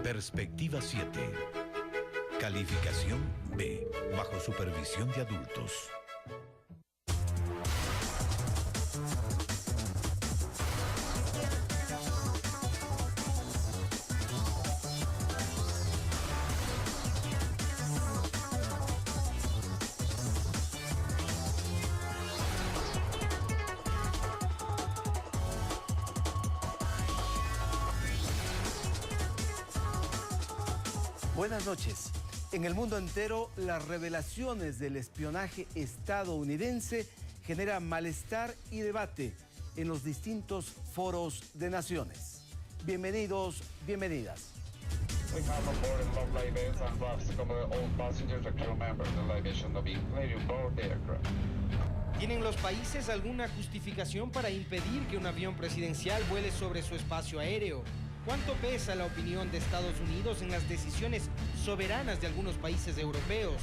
Perspectiva 7. Calificación B, bajo supervisión de adultos. Buenas noches. En el mundo entero, las revelaciones del espionaje estadounidense generan malestar y debate en los distintos foros de naciones. Bienvenidos, bienvenidas. We have on board log labels and wraps cover all passengers and crew members. The labelation will be clear on board the aircraft. ¿Tienen los países alguna justificación para impedir que un avión presidencial vuele sobre su espacio aéreo? ¿Cuánto pesa la opinión de Estados Unidos en las decisiones soberanas de algunos países europeos?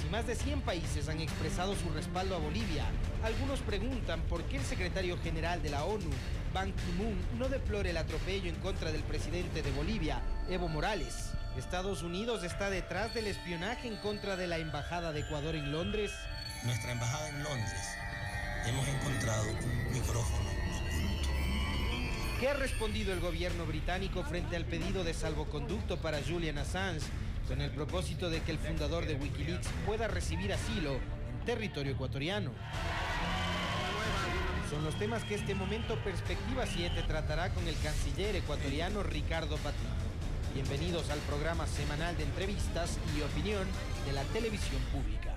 Si más de 100 países han expresado su respaldo a Bolivia, algunos preguntan por qué el secretario general de la ONU, Ban Ki-moon, no deplore el atropello en contra del presidente de Bolivia, Evo Morales. ¿Estados Unidos está detrás del espionaje en contra de la Embajada de Ecuador en Londres? Nuestra embajada en Londres hemos encontrado un micrófono oculto. ¿Qué ha respondido el gobierno británico frente al pedido de salvoconducto para Julian Assange, con el propósito de que el fundador de Wikileaks pueda recibir asilo en territorio ecuatoriano? Son los temas que este momento Perspectiva 7 tratará con el canciller ecuatoriano Ricardo Patiño. Bienvenidos al programa semanal de entrevistas y opinión de la televisión pública.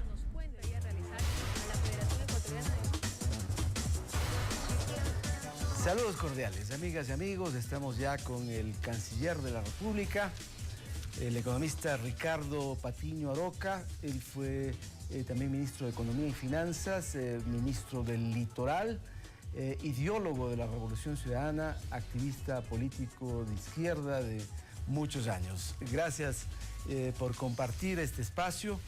Saludos cordiales, amigas y amigos. Estamos ya con el canciller de la República, el economista Ricardo Patiño Aroca. Él fue también ministro de Economía y Finanzas, ministro del Litoral, ideólogo de la Revolución Ciudadana, activista político de izquierda de muchos años. Gracias por compartir este espacio.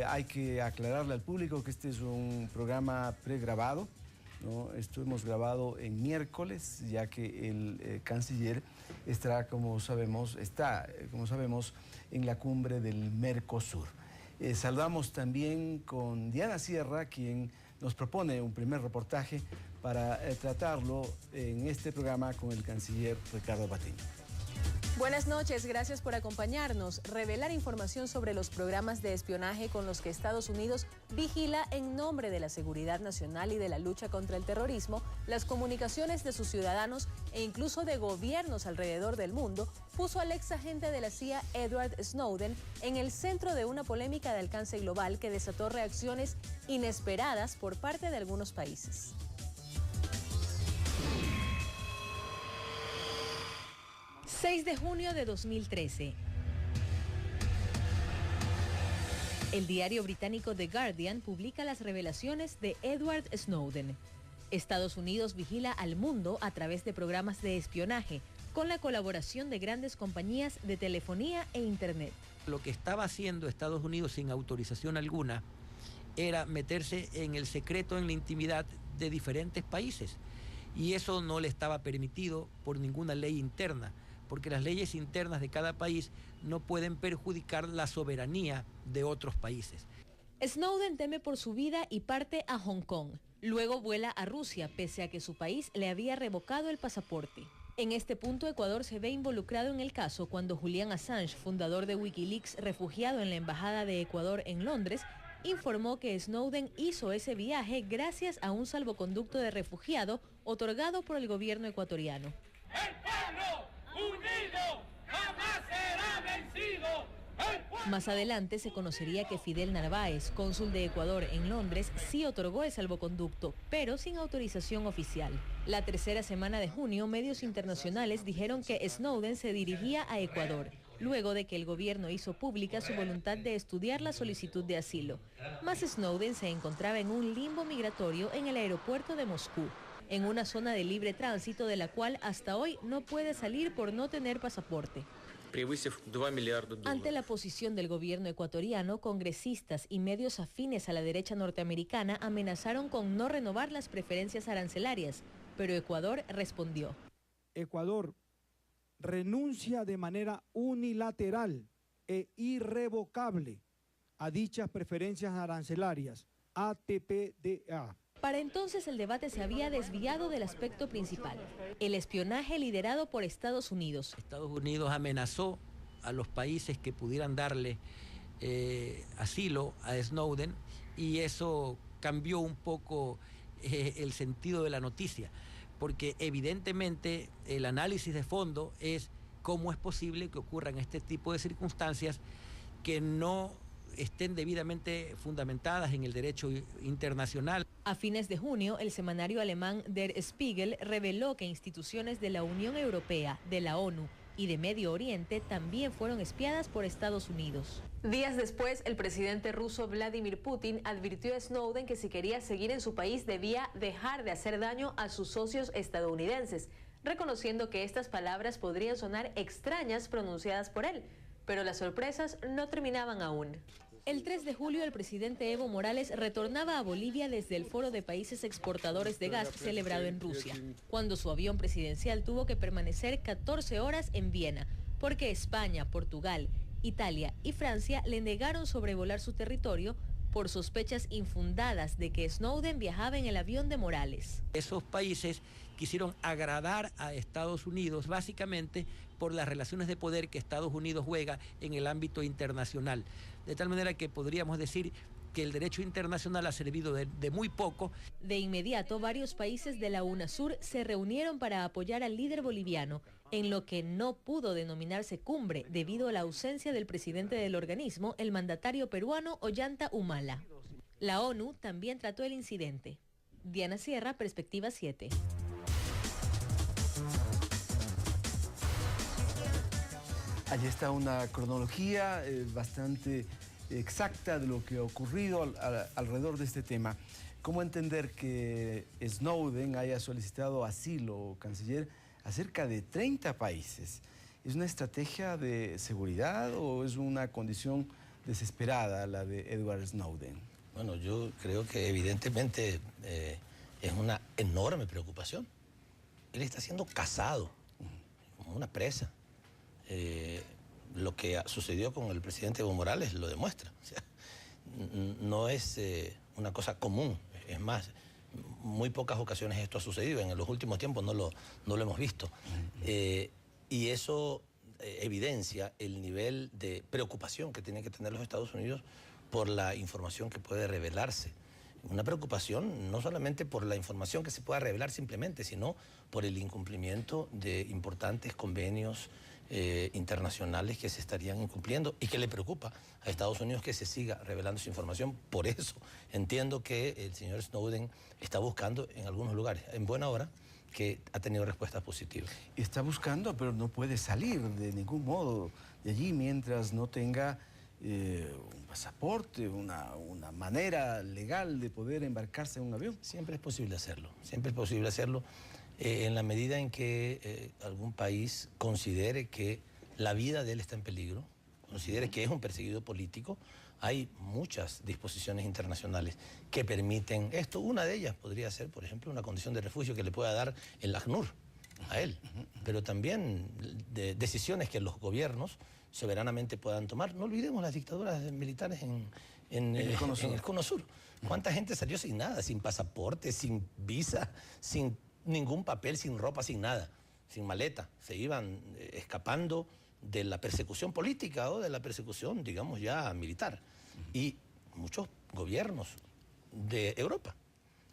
Hay que aclararle al público que este es un programa pregrabado, ¿no? Esto hemos grabado en miércoles, ya que el canciller está, como sabemos, en la cumbre del Mercosur. Saludamos también con Diana Sierra, quien nos propone un primer reportaje para tratarlo en este programa con el canciller Ricardo Patiño. Buenas noches, gracias por acompañarnos. Revelar información sobre los programas de espionaje con los que Estados Unidos vigila en nombre de la seguridad nacional y de la lucha contra el terrorismo, las comunicaciones de sus ciudadanos e incluso de gobiernos alrededor del mundo, puso al ex agente de la CIA Edward Snowden en el centro de una polémica de alcance global que desató reacciones inesperadas por parte de algunos países. ...6 de junio de 2013. El diario británico The Guardian publica las revelaciones de Edward Snowden. Estados Unidos vigila al mundo a través de programas de espionaje, con la colaboración de grandes compañías de telefonía e internet. Lo que estaba haciendo Estados Unidos sin autorización alguna era meterse en el secreto, en la intimidad de diferentes países. Y eso no le estaba permitido por ninguna ley interna, porque las leyes internas de cada país no pueden perjudicar la soberanía de otros países. Snowden teme por su vida y parte a Hong Kong. Luego vuela a Rusia, pese a que su país le había revocado el pasaporte. En este punto, Ecuador se ve involucrado en el caso cuando Julian Assange, fundador de Wikileaks, refugiado en la Embajada de Ecuador en Londres, informó que Snowden hizo ese viaje gracias a un salvoconducto de refugiado otorgado por el gobierno ecuatoriano. ¡El pueblo unido jamás será vencido! Más adelante se conocería que Fidel Narváez, cónsul de Ecuador en Londres, sí otorgó el salvoconducto, pero sin autorización oficial. La tercera semana de junio, medios internacionales dijeron que Snowden se dirigía a Ecuador, luego de que el gobierno hizo pública su voluntad de estudiar la solicitud de asilo. Mas Snowden se encontraba en un limbo migratorio en el aeropuerto de Moscú, en una zona de libre tránsito de la cual hasta hoy no puede salir por no tener pasaporte. Ante la posición del gobierno ecuatoriano, congresistas y medios afines a la derecha norteamericana amenazaron con no renovar las preferencias arancelarias, pero Ecuador respondió. Ecuador renuncia de manera unilateral e irrevocable a dichas preferencias arancelarias, ATPDA. Para entonces el debate se había desviado del aspecto principal, el espionaje liderado por Estados Unidos. Estados Unidos amenazó a los países que pudieran darle asilo a Snowden y eso cambió un poco el sentido de la noticia, porque evidentemente el análisis de fondo es cómo es posible que ocurran este tipo de circunstancias que no estén debidamente fundamentadas en el derecho internacional. A fines de junio, el semanario alemán Der Spiegel reveló que instituciones de la Unión Europea, de la ONU y de Medio Oriente también fueron espiadas por Estados Unidos. Días después, el presidente ruso Vladimir Putin advirtió a Snowden que si quería seguir en su país debía dejar de hacer daño a sus socios estadounidenses, reconociendo que estas palabras podrían sonar extrañas pronunciadas por él, pero las sorpresas no terminaban aún. El 3 de julio, el presidente Evo Morales retornaba a Bolivia desde el Foro de Países Exportadores de Gas celebrado en Rusia, cuando su avión presidencial tuvo que permanecer 14 horas en Viena, porque España, Portugal, Italia y Francia le negaron sobrevolar su territorio por sospechas infundadas de que Snowden viajaba en el avión de Morales. Esos países quisieron agradar a Estados Unidos básicamente por las relaciones de poder que Estados Unidos juega en el ámbito internacional. De tal manera que podríamos decir que el derecho internacional ha servido de muy poco. De inmediato, varios países de la UNASUR se reunieron para apoyar al líder boliviano, en lo que no pudo denominarse cumbre debido a la ausencia del presidente del organismo, el mandatario peruano Ollanta Humala. La ONU también trató el incidente. Diana Sierra, Perspectiva 7. Allí está una cronología bastante exacta de lo que ha ocurrido alrededor de este tema. ¿Cómo entender que Snowden haya solicitado asilo, canciller, a cerca de 30 países? ¿Es una estrategia de seguridad o es una condición desesperada la de Edward Snowden? Bueno, yo creo que evidentemente es una enorme preocupación. Él está siendo cazado como una presa. Lo que sucedió con el presidente Evo Morales lo demuestra. O sea, no es una cosa común. Es más, muy pocas ocasiones esto ha sucedido. En los últimos tiempos no lo hemos visto. Y eso evidencia el nivel de preocupación que tienen que tener los Estados Unidos por la información que puede revelarse. Una preocupación no solamente por la información que se pueda revelar simplemente, sino por el incumplimiento de importantes convenios internacionales que se estarían incumpliendo y que le preocupa a Estados Unidos que se siga revelando su información. Por eso entiendo que el señor Snowden está buscando en algunos lugares, en buena hora, que ha tenido respuestas positivas. Está buscando, pero no puede salir de ningún modo de allí mientras no tenga un pasaporte, una manera legal de poder embarcarse en un avión. Siempre es posible hacerlo, siempre es posible hacerlo. En la medida en que algún país considere que la vida de él está en peligro, considere que es un perseguido político, hay muchas disposiciones internacionales que permiten esto. Una de ellas podría ser, por ejemplo, una condición de refugio que le pueda dar el ACNUR a él, pero también decisiones que los gobiernos soberanamente puedan tomar. No olvidemos las dictaduras militares en el Cono Sur. ¿Cuánta gente salió sin nada, sin pasaporte, sin visa, sin ningún papel, sin ropa, sin nada, sin maleta? Se iban escapando de la persecución política o de la persecución, digamos, ya militar. Y muchos gobiernos de Europa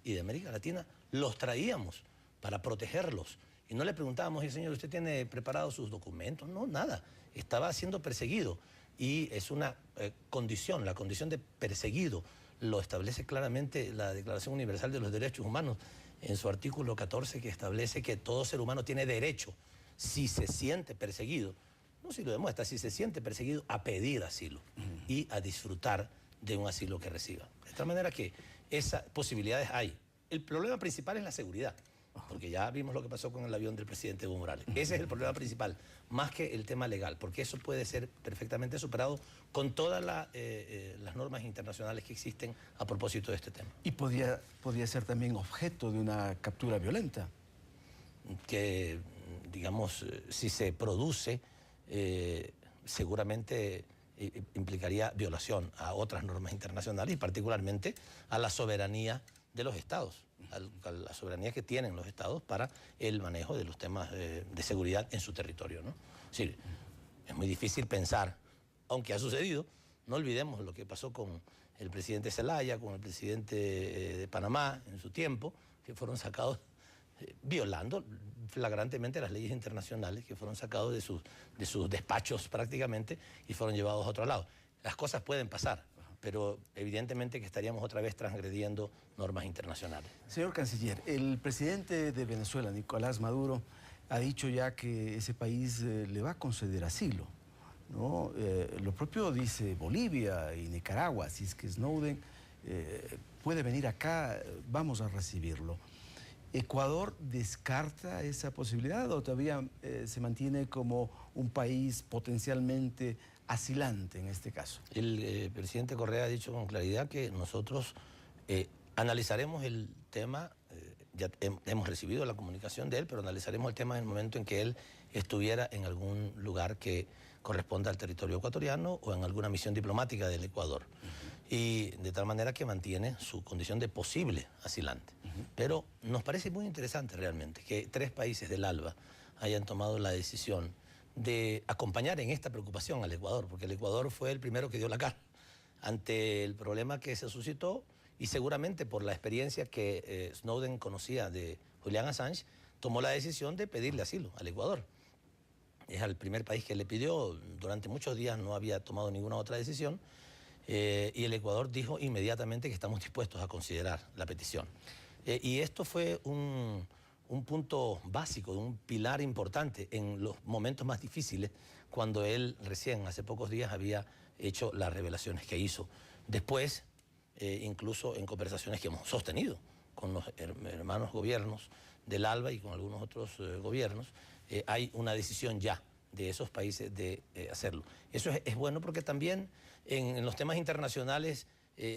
y de América Latina los traíamos para protegerlos. Y no le preguntábamos, señor, ¿usted tiene preparados sus documentos? No, nada. Estaba siendo perseguido. Y es una condición, la condición de perseguido, lo establece claramente la Declaración Universal de los Derechos Humanos en su artículo 14, que establece que todo ser humano tiene derecho, si se siente perseguido, no si lo demuestra, si se siente perseguido, a pedir asilo y a disfrutar de un asilo que reciba. De tal manera que esas posibilidades hay. El problema principal es la seguridad, porque ya vimos lo que pasó con el avión del presidente Evo Morales. Ese es el problema principal, más que el tema legal, porque eso puede ser perfectamente superado con todas las normas internacionales que existen a propósito de este tema. Y podría ser también objeto de una captura violenta. Que digamos, si se produce, seguramente implicaría violación a otras normas internacionales y particularmente a la soberanía de los estados, a la soberanía que tienen los estados para el manejo de los temas de seguridad en su territorio, ¿no? Es decir, es muy difícil pensar, aunque ha sucedido, no olvidemos lo que pasó con el presidente Zelaya, con el presidente de Panamá en su tiempo, que fueron sacados violando flagrantemente las leyes internacionales, que fueron sacados de sus despachos prácticamente y fueron llevados a otro lado. Las cosas pueden pasar, pero evidentemente que estaríamos otra vez transgrediendo normas internacionales. Señor Canciller, el presidente de Venezuela, Nicolás Maduro, ha dicho ya que ese país le va a conceder asilo, ¿no? Lo propio dice Bolivia y Nicaragua, si es que Snowden puede venir acá, vamos a recibirlo. ¿Ecuador descarta esa posibilidad o todavía se mantiene como un país potencialmente asilante en este caso? El presidente Correa ha dicho con claridad que nosotros analizaremos el tema, ya hemos recibido la comunicación de él, pero analizaremos el tema en el momento en que él estuviera en algún lugar que corresponda al territorio ecuatoriano o en alguna misión diplomática del Ecuador. Y de tal manera que mantiene su condición de posible asilante. Pero nos parece muy interesante realmente que 3 países del ALBA hayan tomado la decisión de acompañar en esta preocupación al Ecuador, porque el Ecuador fue el primero que dio la cara ante el problema que se suscitó y seguramente por la experiencia que Snowden conocía de Julian Assange, tomó la decisión de pedirle asilo al Ecuador. Es el primer país que le pidió, durante muchos días no había tomado ninguna otra decisión, y el Ecuador dijo inmediatamente que estamos dispuestos a considerar la petición. Y esto fue un punto básico, un pilar importante en los momentos más difíciles, cuando él recién, hace pocos días, había hecho las revelaciones que hizo. Después, incluso en conversaciones que hemos sostenido con los hermanos gobiernos del ALBA y con algunos otros gobiernos, hay una decisión ya de esos países de hacerlo. Eso es bueno porque también en los temas internacionales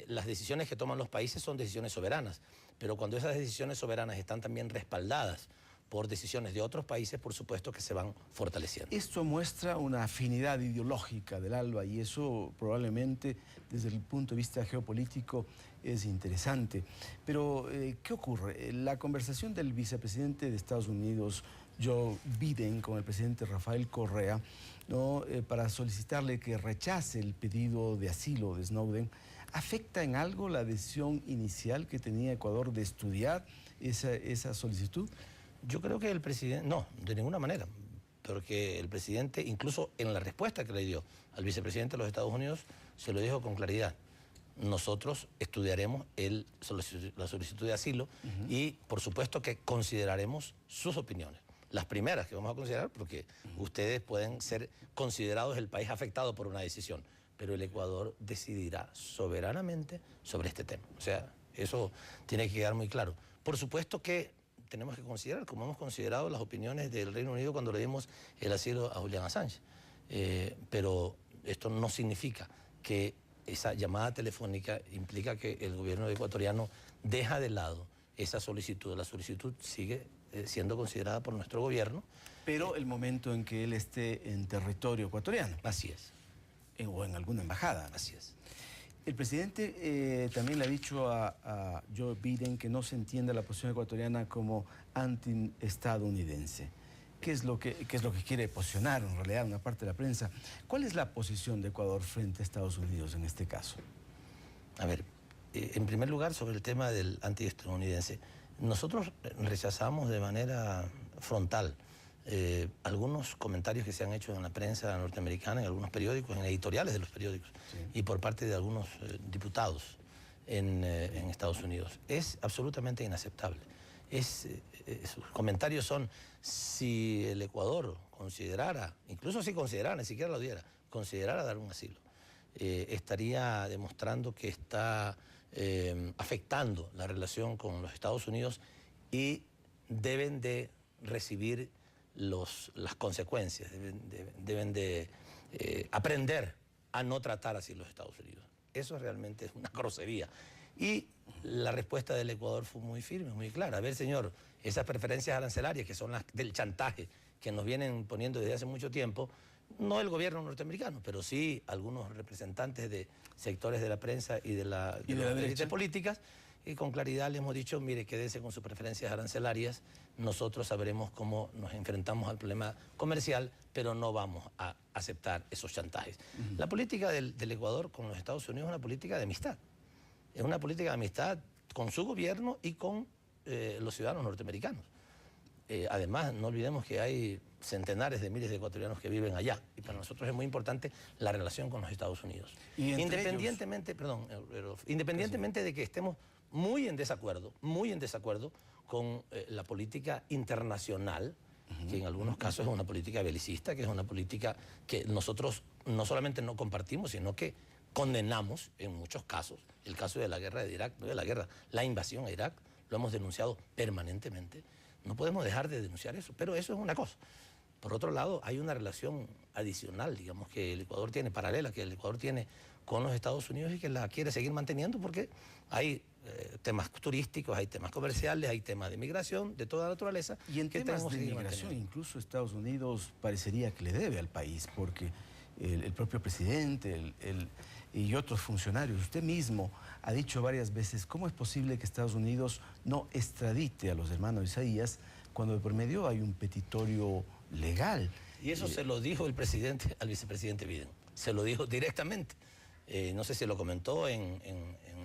las decisiones que toman los países son decisiones soberanas, pero cuando esas decisiones soberanas están también respaldadas por decisiones de otros países, por supuesto que se van fortaleciendo. Esto muestra una afinidad ideológica del ALBA y eso probablemente desde el punto de vista geopolítico es interesante. Pero, ¿qué ocurre? La conversación del vicepresidente de Estados Unidos, Joe Biden, con el presidente Rafael Correa, ¿no? Para solicitarle que rechace el pedido de asilo de Snowden, ¿afecta en algo la decisión inicial que tenía Ecuador de estudiar esa solicitud? Yo creo que el presidente, no, de ninguna manera, porque el presidente, incluso en la respuesta que le dio al vicepresidente de los Estados Unidos, se lo dijo con claridad. Nosotros estudiaremos la solicitud de asilo y, por supuesto, que consideraremos sus opiniones. Las primeras que vamos a considerar, porque ustedes pueden ser considerados el país afectado por una decisión, pero el Ecuador decidirá soberanamente sobre este tema. O sea, eso tiene que quedar muy claro. Por supuesto que tenemos que considerar, como hemos considerado las opiniones del Reino Unido cuando le dimos el asilo a Julian Assange. Pero esto no significa que esa llamada telefónica implica que el gobierno ecuatoriano deja de lado esa solicitud. La solicitud sigue siendo considerada por nuestro gobierno. Pero el momento en que él esté en territorio ecuatoriano. Así es. O en alguna embajada. Así es. El presidente también le ha dicho a Joe Biden que no se entiende la posición ecuatoriana como anti-estadounidense. ¿Qué es lo que quiere posicionar en realidad una parte de la prensa? ¿Cuál es la posición de Ecuador frente a Estados Unidos en este caso? A ver, en primer lugar, sobre el tema del anti-estadounidense, nosotros rechazamos de manera frontal algunos comentarios que se han hecho en la prensa norteamericana, en algunos periódicos, en editoriales de los periódicos, sí, y por parte de algunos diputados en Estados Unidos. Es absolutamente inaceptable. Sus comentarios son, si el Ecuador considerara, incluso si considerara, ni siquiera lo diera, considerara dar un asilo, estaría demostrando que está afectando la relación con los Estados Unidos y deben de recibir las consecuencias, deben de aprender a no tratar así los Estados Unidos. Eso realmente es una grosería. Y la respuesta del Ecuador fue muy firme, muy clara. A ver, señor, esas preferencias arancelarias, que son las del chantaje que nos vienen poniendo desde hace mucho tiempo, no el gobierno norteamericano, pero sí algunos representantes de sectores de la prensa y de las élites políticas, y con claridad le hemos dicho, mire, quédese con sus preferencias arancelarias, nosotros sabremos cómo nos enfrentamos al problema comercial, pero no vamos a aceptar esos chantajes. La política del Ecuador con los Estados Unidos es una política de amistad. Es una política de amistad con su gobierno y con los ciudadanos norteamericanos. Además, no olvidemos que hay centenares de miles de ecuatorianos que viven allá, y para nosotros es muy importante la relación con los Estados Unidos. Independientemente de que estemos muy en desacuerdo con la política internacional, que en algunos casos es una política belicista, que es una política que nosotros no solamente no compartimos, sino que condenamos en muchos casos. El caso de la guerra de Irak, no de la guerra, la invasión a Irak, lo hemos denunciado permanentemente. No podemos dejar de denunciar eso, pero eso es una cosa. Por otro lado, hay una relación adicional, digamos, que el Ecuador tiene, paralela, que el Ecuador tiene con los Estados Unidos y que la quiere seguir manteniendo porque hay temas turísticos, hay temas comerciales, hay temas de migración, de toda naturaleza. Y en temas de migración, incluso Estados Unidos parecería que le debe al país, porque el propio presidente y otros funcionarios, usted mismo ha dicho varias veces, ¿cómo es posible que Estados Unidos no extradite a los hermanos Isaías cuando de por medio hay un petitorio legal? Y eso se lo dijo el presidente al vicepresidente Biden, se lo dijo directamente. No sé si lo comentó en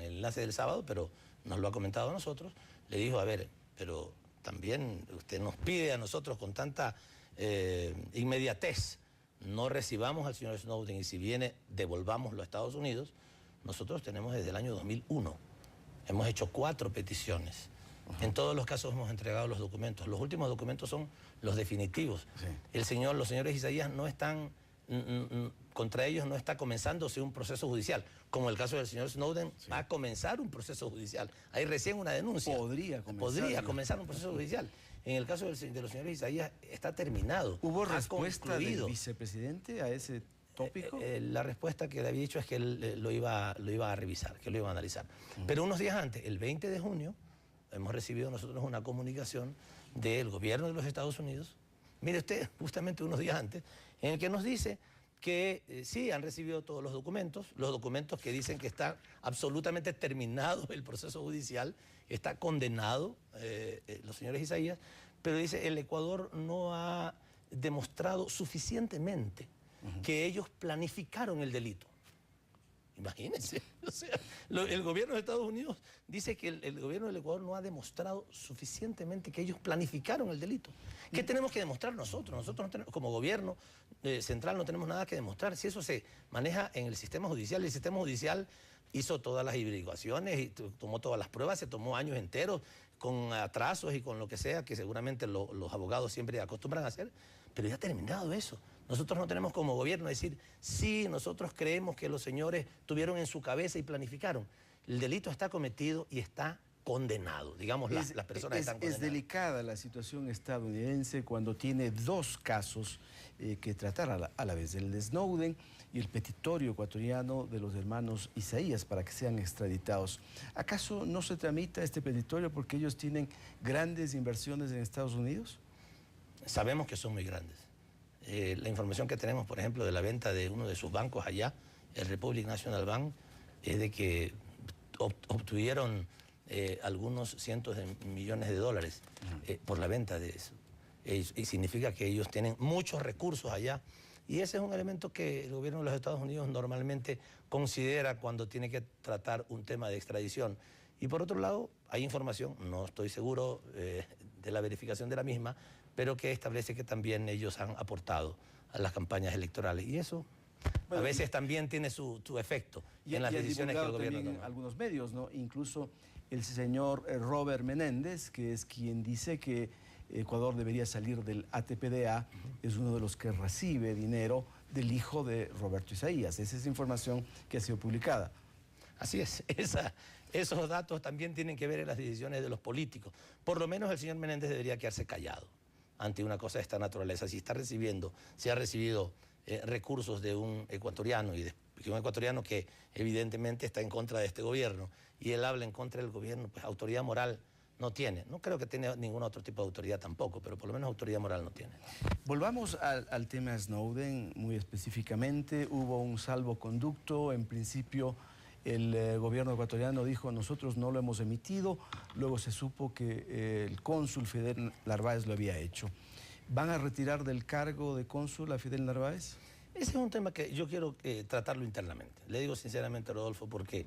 el enlace del sábado, pero nos lo ha comentado a nosotros. Le dijo, a ver, pero también usted nos pide a nosotros con tanta inmediatez, no recibamos al señor Snowden y si viene, devolvámoslo a Estados Unidos. Nosotros tenemos desde el año 2001, hemos hecho 4 peticiones. En todos los casos hemos entregado los documentos. Los últimos documentos son los definitivos. Sí. Los señores Isaías no están, contra ellos no está comenzándose un proceso judicial. Como el caso del señor Snowden, sí, va a comenzar un proceso judicial. Hay recién una denuncia. Podría comenzar un proceso judicial. En el caso de los señores Isaías está terminado. ¿Hubo respuesta del vicepresidente a ese tópico? La respuesta que le había dicho es que él lo iba a revisar, que lo iba a analizar. Pero unos días antes, el 20 de junio, hemos recibido nosotros una comunicación del gobierno de los Estados Unidos, mire usted, justamente unos días antes, en el que nos dice que sí, han recibido todos los documentos que dicen que está absolutamente terminado el proceso judicial, está condenado los señores Isaías, pero dice, el Ecuador no ha demostrado suficientemente que ellos planificaron el delito. Imagínense, o sea, el gobierno de Estados Unidos dice que el gobierno del Ecuador no ha demostrado suficientemente que ellos planificaron el delito. ¿Qué tenemos que demostrar nosotros? Nosotros no tenemos, como gobierno central no tenemos nada que demostrar. Si eso se maneja en el sistema judicial, el sistema judicial hizo todas las averiguaciones y tomó todas las pruebas, se tomó años enteros con atrasos y con lo que sea, que seguramente los abogados siempre acostumbran a hacer, pero ya ha terminado eso. Nosotros no tenemos como gobierno decir, sí, nosotros creemos que los señores tuvieron en su cabeza y planificaron. El delito está cometido y está condenado, digamos, las personas están condenadas. Es delicada la situación estadounidense cuando tiene 2 casos que tratar a la vez, el de Snowden y el petitorio ecuatoriano de los hermanos Isaías para que sean extraditados. ¿Acaso no se tramita este petitorio porque ellos tienen grandes inversiones en Estados Unidos? Sabemos que son muy grandes. La información que tenemos, por ejemplo, de la venta de uno de sus bancos allá, el Republic National Bank, es de que obtuvieron algunos cientos de millones de dólares por la venta de eso. Y significa que ellos tienen muchos recursos allá. Y ese es un elemento que el gobierno de los Estados Unidos normalmente considera cuando tiene que tratar un tema de extradición. Y por otro lado, hay información, no estoy seguro de la verificación de la misma, pero que establece que también ellos han aportado a las campañas electorales. Y eso a veces también tiene su efecto en las decisiones que el gobierno toma. Algunos medios, ¿no? Incluso el señor Robert Menéndez, que es quien dice que Ecuador debería salir del ATPDA, es uno de los que recibe dinero del hijo de Roberto Isaías. Esa es información que ha sido publicada. Así es, esos datos también tienen que ver en las decisiones de los políticos. Por lo menos el señor Menéndez debería quedarse callado ante una cosa de esta naturaleza. Si ha recibido recursos de un ecuatoriano que evidentemente está en contra de este gobierno y él habla en contra del gobierno, pues autoridad moral no tiene. No creo que tenga ningún otro tipo de autoridad tampoco, pero por lo menos autoridad moral no tiene. Volvamos al tema Snowden muy específicamente. Hubo un salvoconducto. En principio, el gobierno ecuatoriano dijo, nosotros no lo hemos emitido. Luego se supo que el cónsul Fidel Narváez lo había hecho. ¿Van a retirar del cargo de cónsul a Fidel Narváez? Ese es un tema que yo quiero tratarlo internamente. Le digo sinceramente, Rodolfo, porque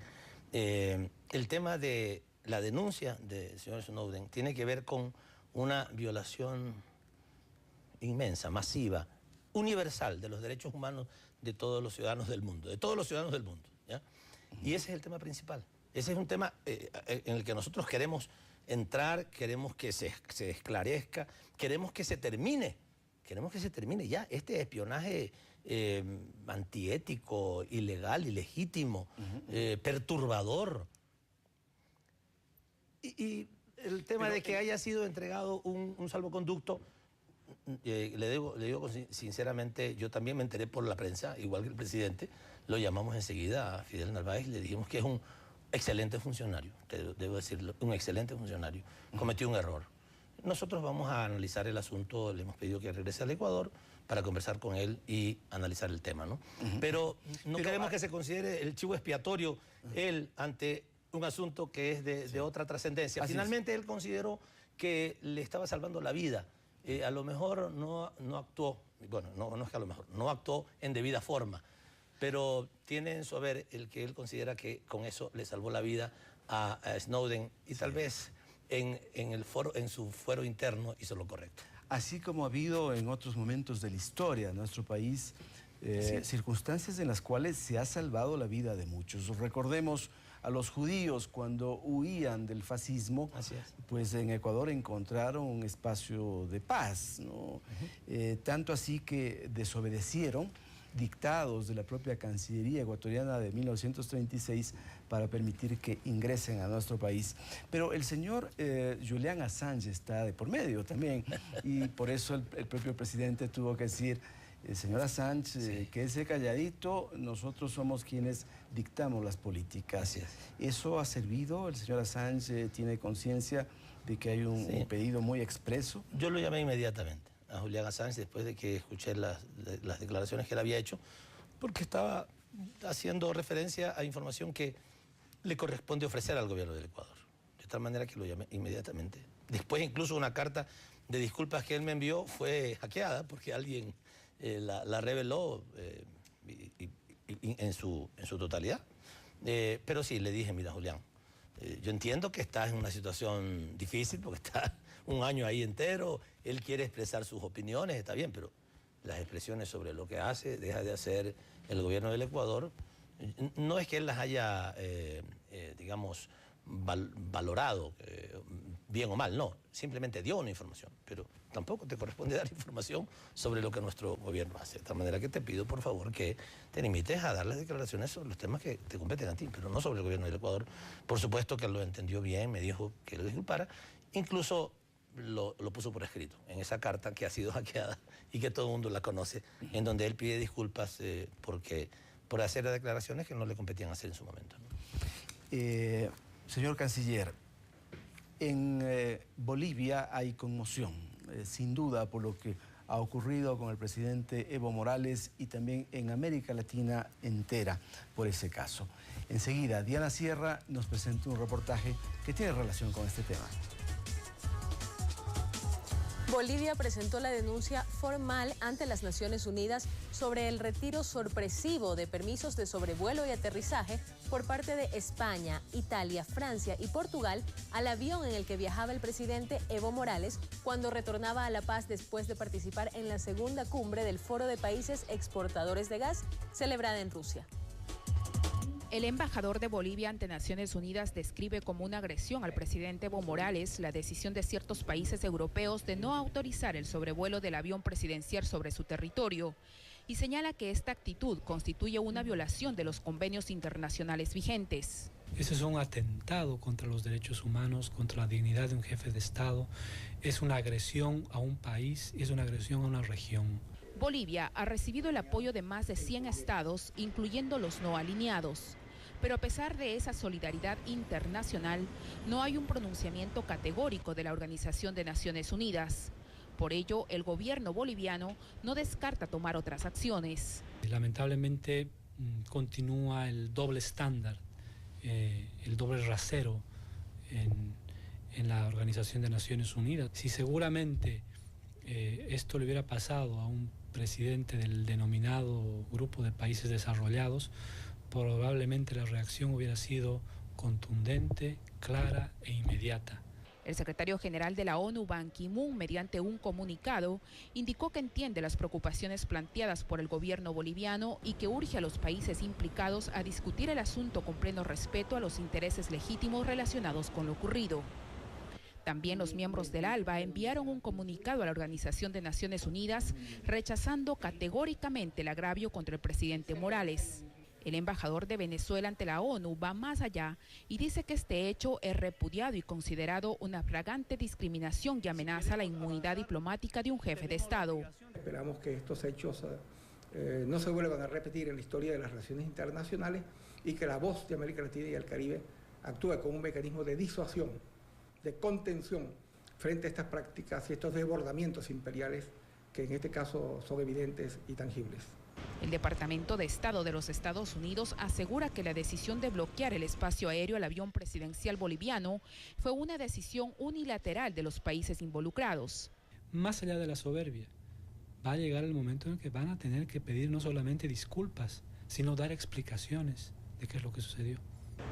el tema de la denuncia del señor Snowden tiene que ver con una violación inmensa, masiva, universal de los derechos humanos de todos los ciudadanos del mundo, ¿ya? Y ese es el tema principal. Ese es un tema en el que nosotros queremos entrar, queremos que se esclarezca, queremos que se termine ya este espionaje antiético, ilegal, ilegítimo, perturbador. Y el tema de que haya sido entregado un salvoconducto, le digo sinceramente, yo también me enteré por la prensa, igual que el presidente, lo llamamos enseguida a Fidel Narváez y le dijimos que es un excelente funcionario, debo decirlo, un excelente funcionario, cometió un error. Nosotros vamos a analizar el asunto, le hemos pedido que regrese al Ecuador para conversar con él y analizar el tema, ¿no? Pero no queremos que se considere el chivo expiatorio él ante un asunto que es de otra trascendencia. Finalmente él consideró que le estaba salvando la vida. A lo mejor no actuó, bueno, no es que a lo mejor, no actuó en debida forma, pero tiene en su haber el que él considera que con eso le salvó la vida a Snowden y tal vez en su fuero interno hizo lo correcto. Así como ha habido en otros momentos de la historia de nuestro país circunstancias en las cuales se ha salvado la vida de muchos. Recordemos a los judíos cuando huían del fascismo, pues en Ecuador encontraron un espacio de paz, ¿no? Tanto así que desobedecieron dictados de la propia Cancillería ecuatoriana de 1936 para permitir que ingresen a nuestro país. Pero el señor Julian Assange está de por medio también y por eso el propio presidente tuvo que decir, señor Assange, quédese calladito, nosotros somos quienes dictamos las políticas. ¿Eso ha servido? ¿El señor Assange tiene conciencia de que hay un pedido muy expreso? Yo lo llamé inmediatamente a Julian Assange después de que escuché las declaraciones que él había hecho, porque estaba haciendo referencia a información que le corresponde ofrecer al gobierno del Ecuador. De tal manera que lo llamé inmediatamente. Después incluso una carta de disculpas que él me envió fue hackeada porque alguien la reveló en su totalidad. Pero sí, le dije, mira, Julián, yo entiendo que estás en una situación difícil porque está un año ahí entero, él quiere expresar sus opiniones, está bien, pero las expresiones sobre lo que deja de hacer el gobierno del Ecuador, no es que él las haya, digamos, valorado, bien o mal, no, simplemente dio una información, pero tampoco te corresponde dar información sobre lo que nuestro gobierno hace. De tal manera que te pido, por favor, que te limites a dar las declaraciones sobre los temas que te competen a ti, pero no sobre el gobierno del Ecuador. Por supuesto que lo entendió bien, me dijo que lo disculpara, incluso lo puso por escrito en esa carta que ha sido hackeada y que todo el mundo la conoce, en donde él pide disculpas por hacer declaraciones que no le competían hacer en su momento, ¿no? Señor canciller, en Bolivia hay conmoción, sin duda, por lo que ha ocurrido con el presidente Evo Morales y también en América Latina entera por ese caso. Enseguida, Diana Sierra nos presenta un reportaje que tiene relación con este tema. Bolivia presentó la denuncia formal ante las Naciones Unidas sobre el retiro sorpresivo de permisos de sobrevuelo y aterrizaje por parte de España, Italia, Francia y Portugal al avión en el que viajaba el presidente Evo Morales cuando retornaba a La Paz después de participar en la segunda cumbre del Foro de Países Exportadores de Gas celebrada en Rusia. El embajador de Bolivia ante Naciones Unidas describe como una agresión al presidente Evo Morales la decisión de ciertos países europeos de no autorizar el sobrevuelo del avión presidencial sobre su territorio y señala que esta actitud constituye una violación de los convenios internacionales vigentes. Ese es un atentado contra los derechos humanos, contra la dignidad de un jefe de Estado. Es una agresión a un país, es una agresión a una región. Bolivia ha recibido el apoyo de más de 100 estados, incluyendo los no alineados. Pero a pesar de esa solidaridad internacional, no hay un pronunciamiento categórico de la Organización de Naciones Unidas. Por ello, el gobierno boliviano no descarta tomar otras acciones. Lamentablemente continúa el doble estándar, el doble rasero en la Organización de Naciones Unidas. Si seguramente esto le hubiera pasado a un presidente del denominado Grupo de Países Desarrollados, probablemente la reacción hubiera sido contundente, clara e inmediata. El secretario general de la ONU, Ban Ki-moon, mediante un comunicado, indicó que entiende las preocupaciones planteadas por el gobierno boliviano y que urge a los países implicados a discutir el asunto con pleno respeto a los intereses legítimos relacionados con lo ocurrido. También los miembros del ALBA enviaron un comunicado a la Organización de Naciones Unidas rechazando categóricamente el agravio contra el presidente Morales. El embajador de Venezuela ante la ONU va más allá y dice que este hecho es repudiado y considerado una flagrante discriminación y amenaza a la inmunidad diplomática de un jefe de Estado. Esperamos que estos hechos no se vuelvan a repetir en la historia de las relaciones internacionales y que la voz de América Latina y el Caribe actúe como un mecanismo de disuasión, de contención frente a estas prácticas y estos desbordamientos imperiales que en este caso son evidentes y tangibles. El Departamento de Estado de los Estados Unidos asegura que la decisión de bloquear el espacio aéreo al avión presidencial boliviano fue una decisión unilateral de los países involucrados. Más allá de la soberbia, va a llegar el momento en que van a tener que pedir no solamente disculpas, sino dar explicaciones de qué es lo que sucedió.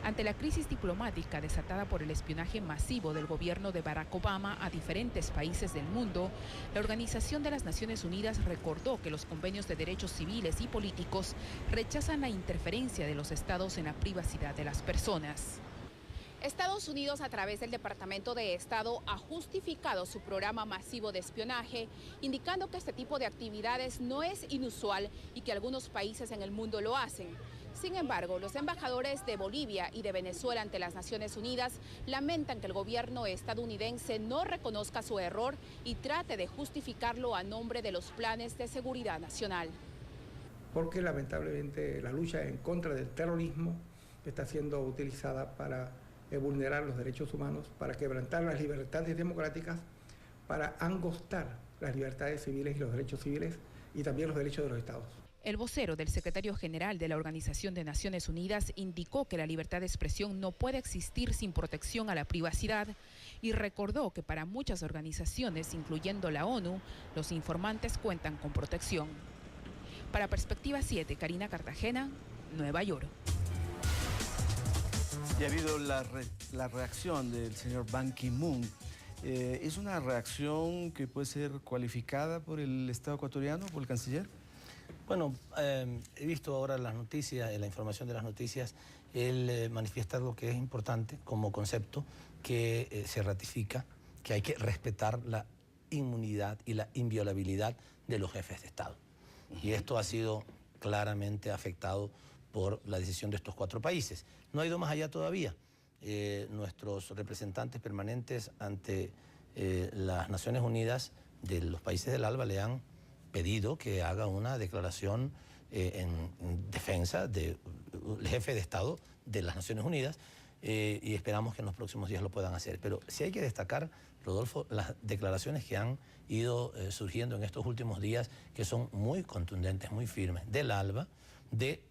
Ante la crisis diplomática desatada por el espionaje masivo del gobierno de Barack Obama a diferentes países del mundo, la Organización de las Naciones Unidas recordó que los convenios de derechos civiles y políticos rechazan la interferencia de los estados en la privacidad de las personas. Estados Unidos, a través del Departamento de Estado, ha justificado su programa masivo de espionaje, indicando que este tipo de actividades no es inusual y que algunos países en el mundo lo hacen. Sin embargo, los embajadores de Bolivia y de Venezuela ante las Naciones Unidas lamentan que el gobierno estadounidense no reconozca su error y trate de justificarlo a nombre de los planes de seguridad nacional. Porque lamentablemente la lucha en contra del terrorismo está siendo utilizada para vulnerar los derechos humanos, para quebrantar las libertades democráticas, para angostar las libertades civiles y los derechos civiles y también los derechos de los estados. El vocero del secretario general de la Organización de Naciones Unidas indicó que la libertad de expresión no puede existir sin protección a la privacidad y recordó que para muchas organizaciones, incluyendo la ONU, los informantes cuentan con protección. Para Perspectiva 7, Karina Cartagena, Nueva York. Y ha habido la reacción del señor Ban Ki-moon. ¿Es una reacción que puede ser cualificada por el Estado ecuatoriano, por el canciller? Bueno, he visto ahora las noticias, la información de las noticias, él manifiesta algo que es importante como concepto, que se ratifica, que hay que respetar la inmunidad y la inviolabilidad de los jefes de Estado. Y esto ha sido claramente afectado por la decisión de estos 4 países. No ha ido más allá todavía. Nuestros representantes permanentes ante las Naciones Unidas de los países del ALBA le han pedido que haga una declaración en defensa del jefe de Estado de las Naciones Unidas y esperamos que en los próximos días lo puedan hacer. Pero sí hay que destacar, Rodolfo, las declaraciones que han ido surgiendo en estos últimos días, que son muy contundentes, muy firmes, del ALBA, de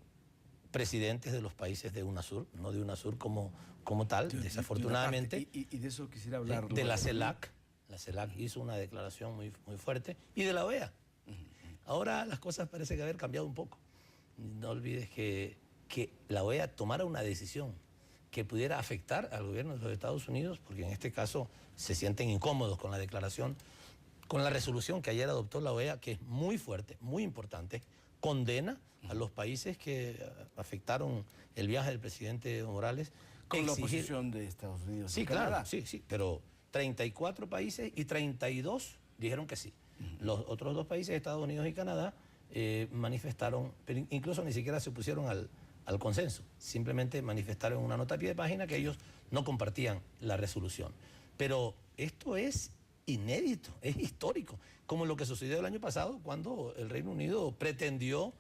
presidentes de los países de UNASUR, no de UNASUR como tal, desafortunadamente. Y de eso quisiera hablar. De la CELAC. La CELAC hizo una declaración muy fuerte, y de la OEA. Ahora las cosas parecen haber cambiado un poco. No olvides que la OEA tomara una decisión que pudiera afectar al gobierno de los Estados Unidos, porque en este caso se sienten incómodos con la declaración, con la resolución que ayer adoptó la OEA, que es muy fuerte, muy importante, condena a los países que afectaron el viaje del presidente Morales. Con la oposición de Estados Unidos. Sí, claro, sí, pero 34 países y 32 dijeron que sí. Los otros 2 países, Estados Unidos y Canadá, manifestaron, pero incluso ni siquiera se opusieron al consenso, simplemente manifestaron en una nota a pie de página que ellos no compartían la resolución. Pero esto es inédito, es histórico, como lo que sucedió el año pasado cuando el Reino Unido pretendió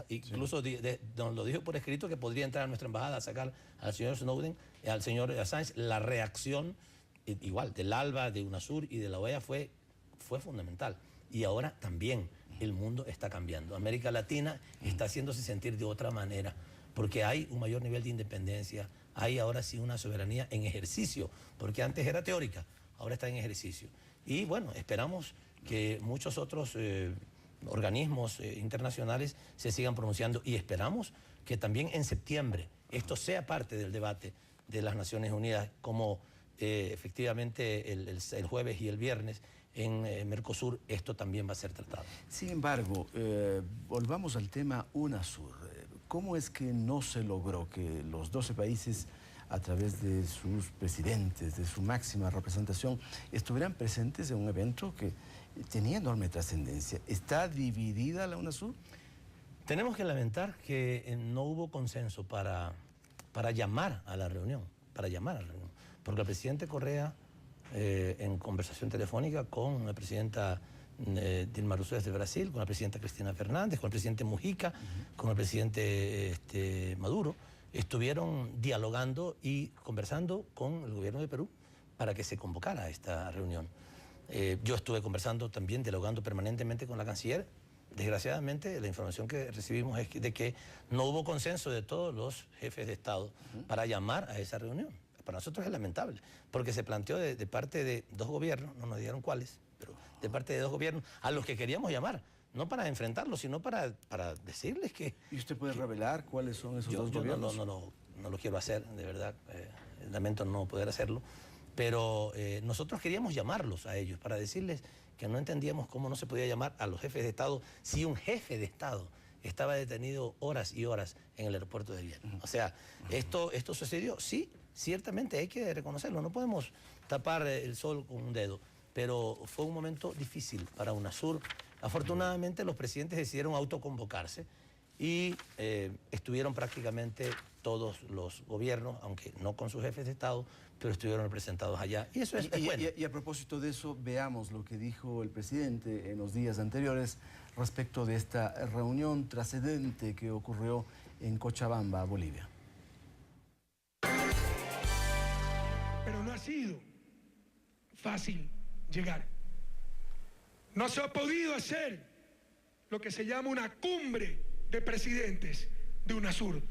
incluso lo dijo por escrito, que podría entrar a nuestra embajada a sacar al señor Snowden, al señor Assange. La reacción, igual, del ALBA, de UNASUR y de la OEA fue fundamental. Y ahora también el mundo está cambiando. América Latina está haciéndose sentir de otra manera, porque hay un mayor nivel de independencia, hay ahora sí una soberanía en ejercicio, porque antes era teórica, ahora está en ejercicio. Y bueno, esperamos que muchos otros organismos internacionales se sigan pronunciando, y esperamos que también en septiembre esto sea parte del debate de las Naciones Unidas, como efectivamente el jueves y el viernes en Mercosur esto también va a ser tratado. Sin embargo, volvamos al tema UNASUR. ¿Cómo es que no se logró que los 12 países, a través de sus presidentes, de su máxima representación, estuvieran presentes en un evento que tenía enorme trascendencia? ¿Está dividida la UNASUR? Tenemos que lamentar que no hubo consenso para llamar a la reunión, porque el presidente Correa, en conversación telefónica con la presidenta Dilma Rousseff de Brasil, con la presidenta Cristina Fernández, con el presidente Mujica, con el presidente Maduro, estuvieron dialogando y conversando con el gobierno de Perú para que se convocara a esta reunión. Yo estuve conversando también, dialogando permanentemente con la canciller. Desgraciadamente, la información que recibimos es de que no hubo consenso de todos los jefes de Estado para llamar a esa reunión. Para nosotros es lamentable, porque se planteó de parte de dos gobiernos, no nos dijeron cuáles, pero de parte de dos gobiernos a los que queríamos llamar, no para enfrentarlos, sino para decirles que... ¿Y usted puede revelar cuáles son esos dos gobiernos? No lo quiero hacer, de verdad, lamento no poder hacerlo, pero nosotros queríamos llamarlos a ellos para decirles que no entendíamos cómo no se podía llamar a los jefes de Estado si un jefe de Estado estaba detenido horas y horas en el aeropuerto de Viena. O sea, esto sucedió, sí, ciertamente hay que reconocerlo, no podemos tapar el sol con un dedo, pero fue un momento difícil para UNASUR. Afortunadamente los presidentes decidieron autoconvocarse y estuvieron prácticamente todos los gobiernos, aunque no con sus jefes de Estado, pero estuvieron representados allá. Y eso es bueno. Y a propósito de eso, veamos lo que dijo el presidente en los días anteriores respecto de esta reunión trascendente que ocurrió en Cochabamba, Bolivia. Pero no ha sido fácil llegar. No se ha podido hacer lo que se llama una cumbre de presidentes de UNASUR.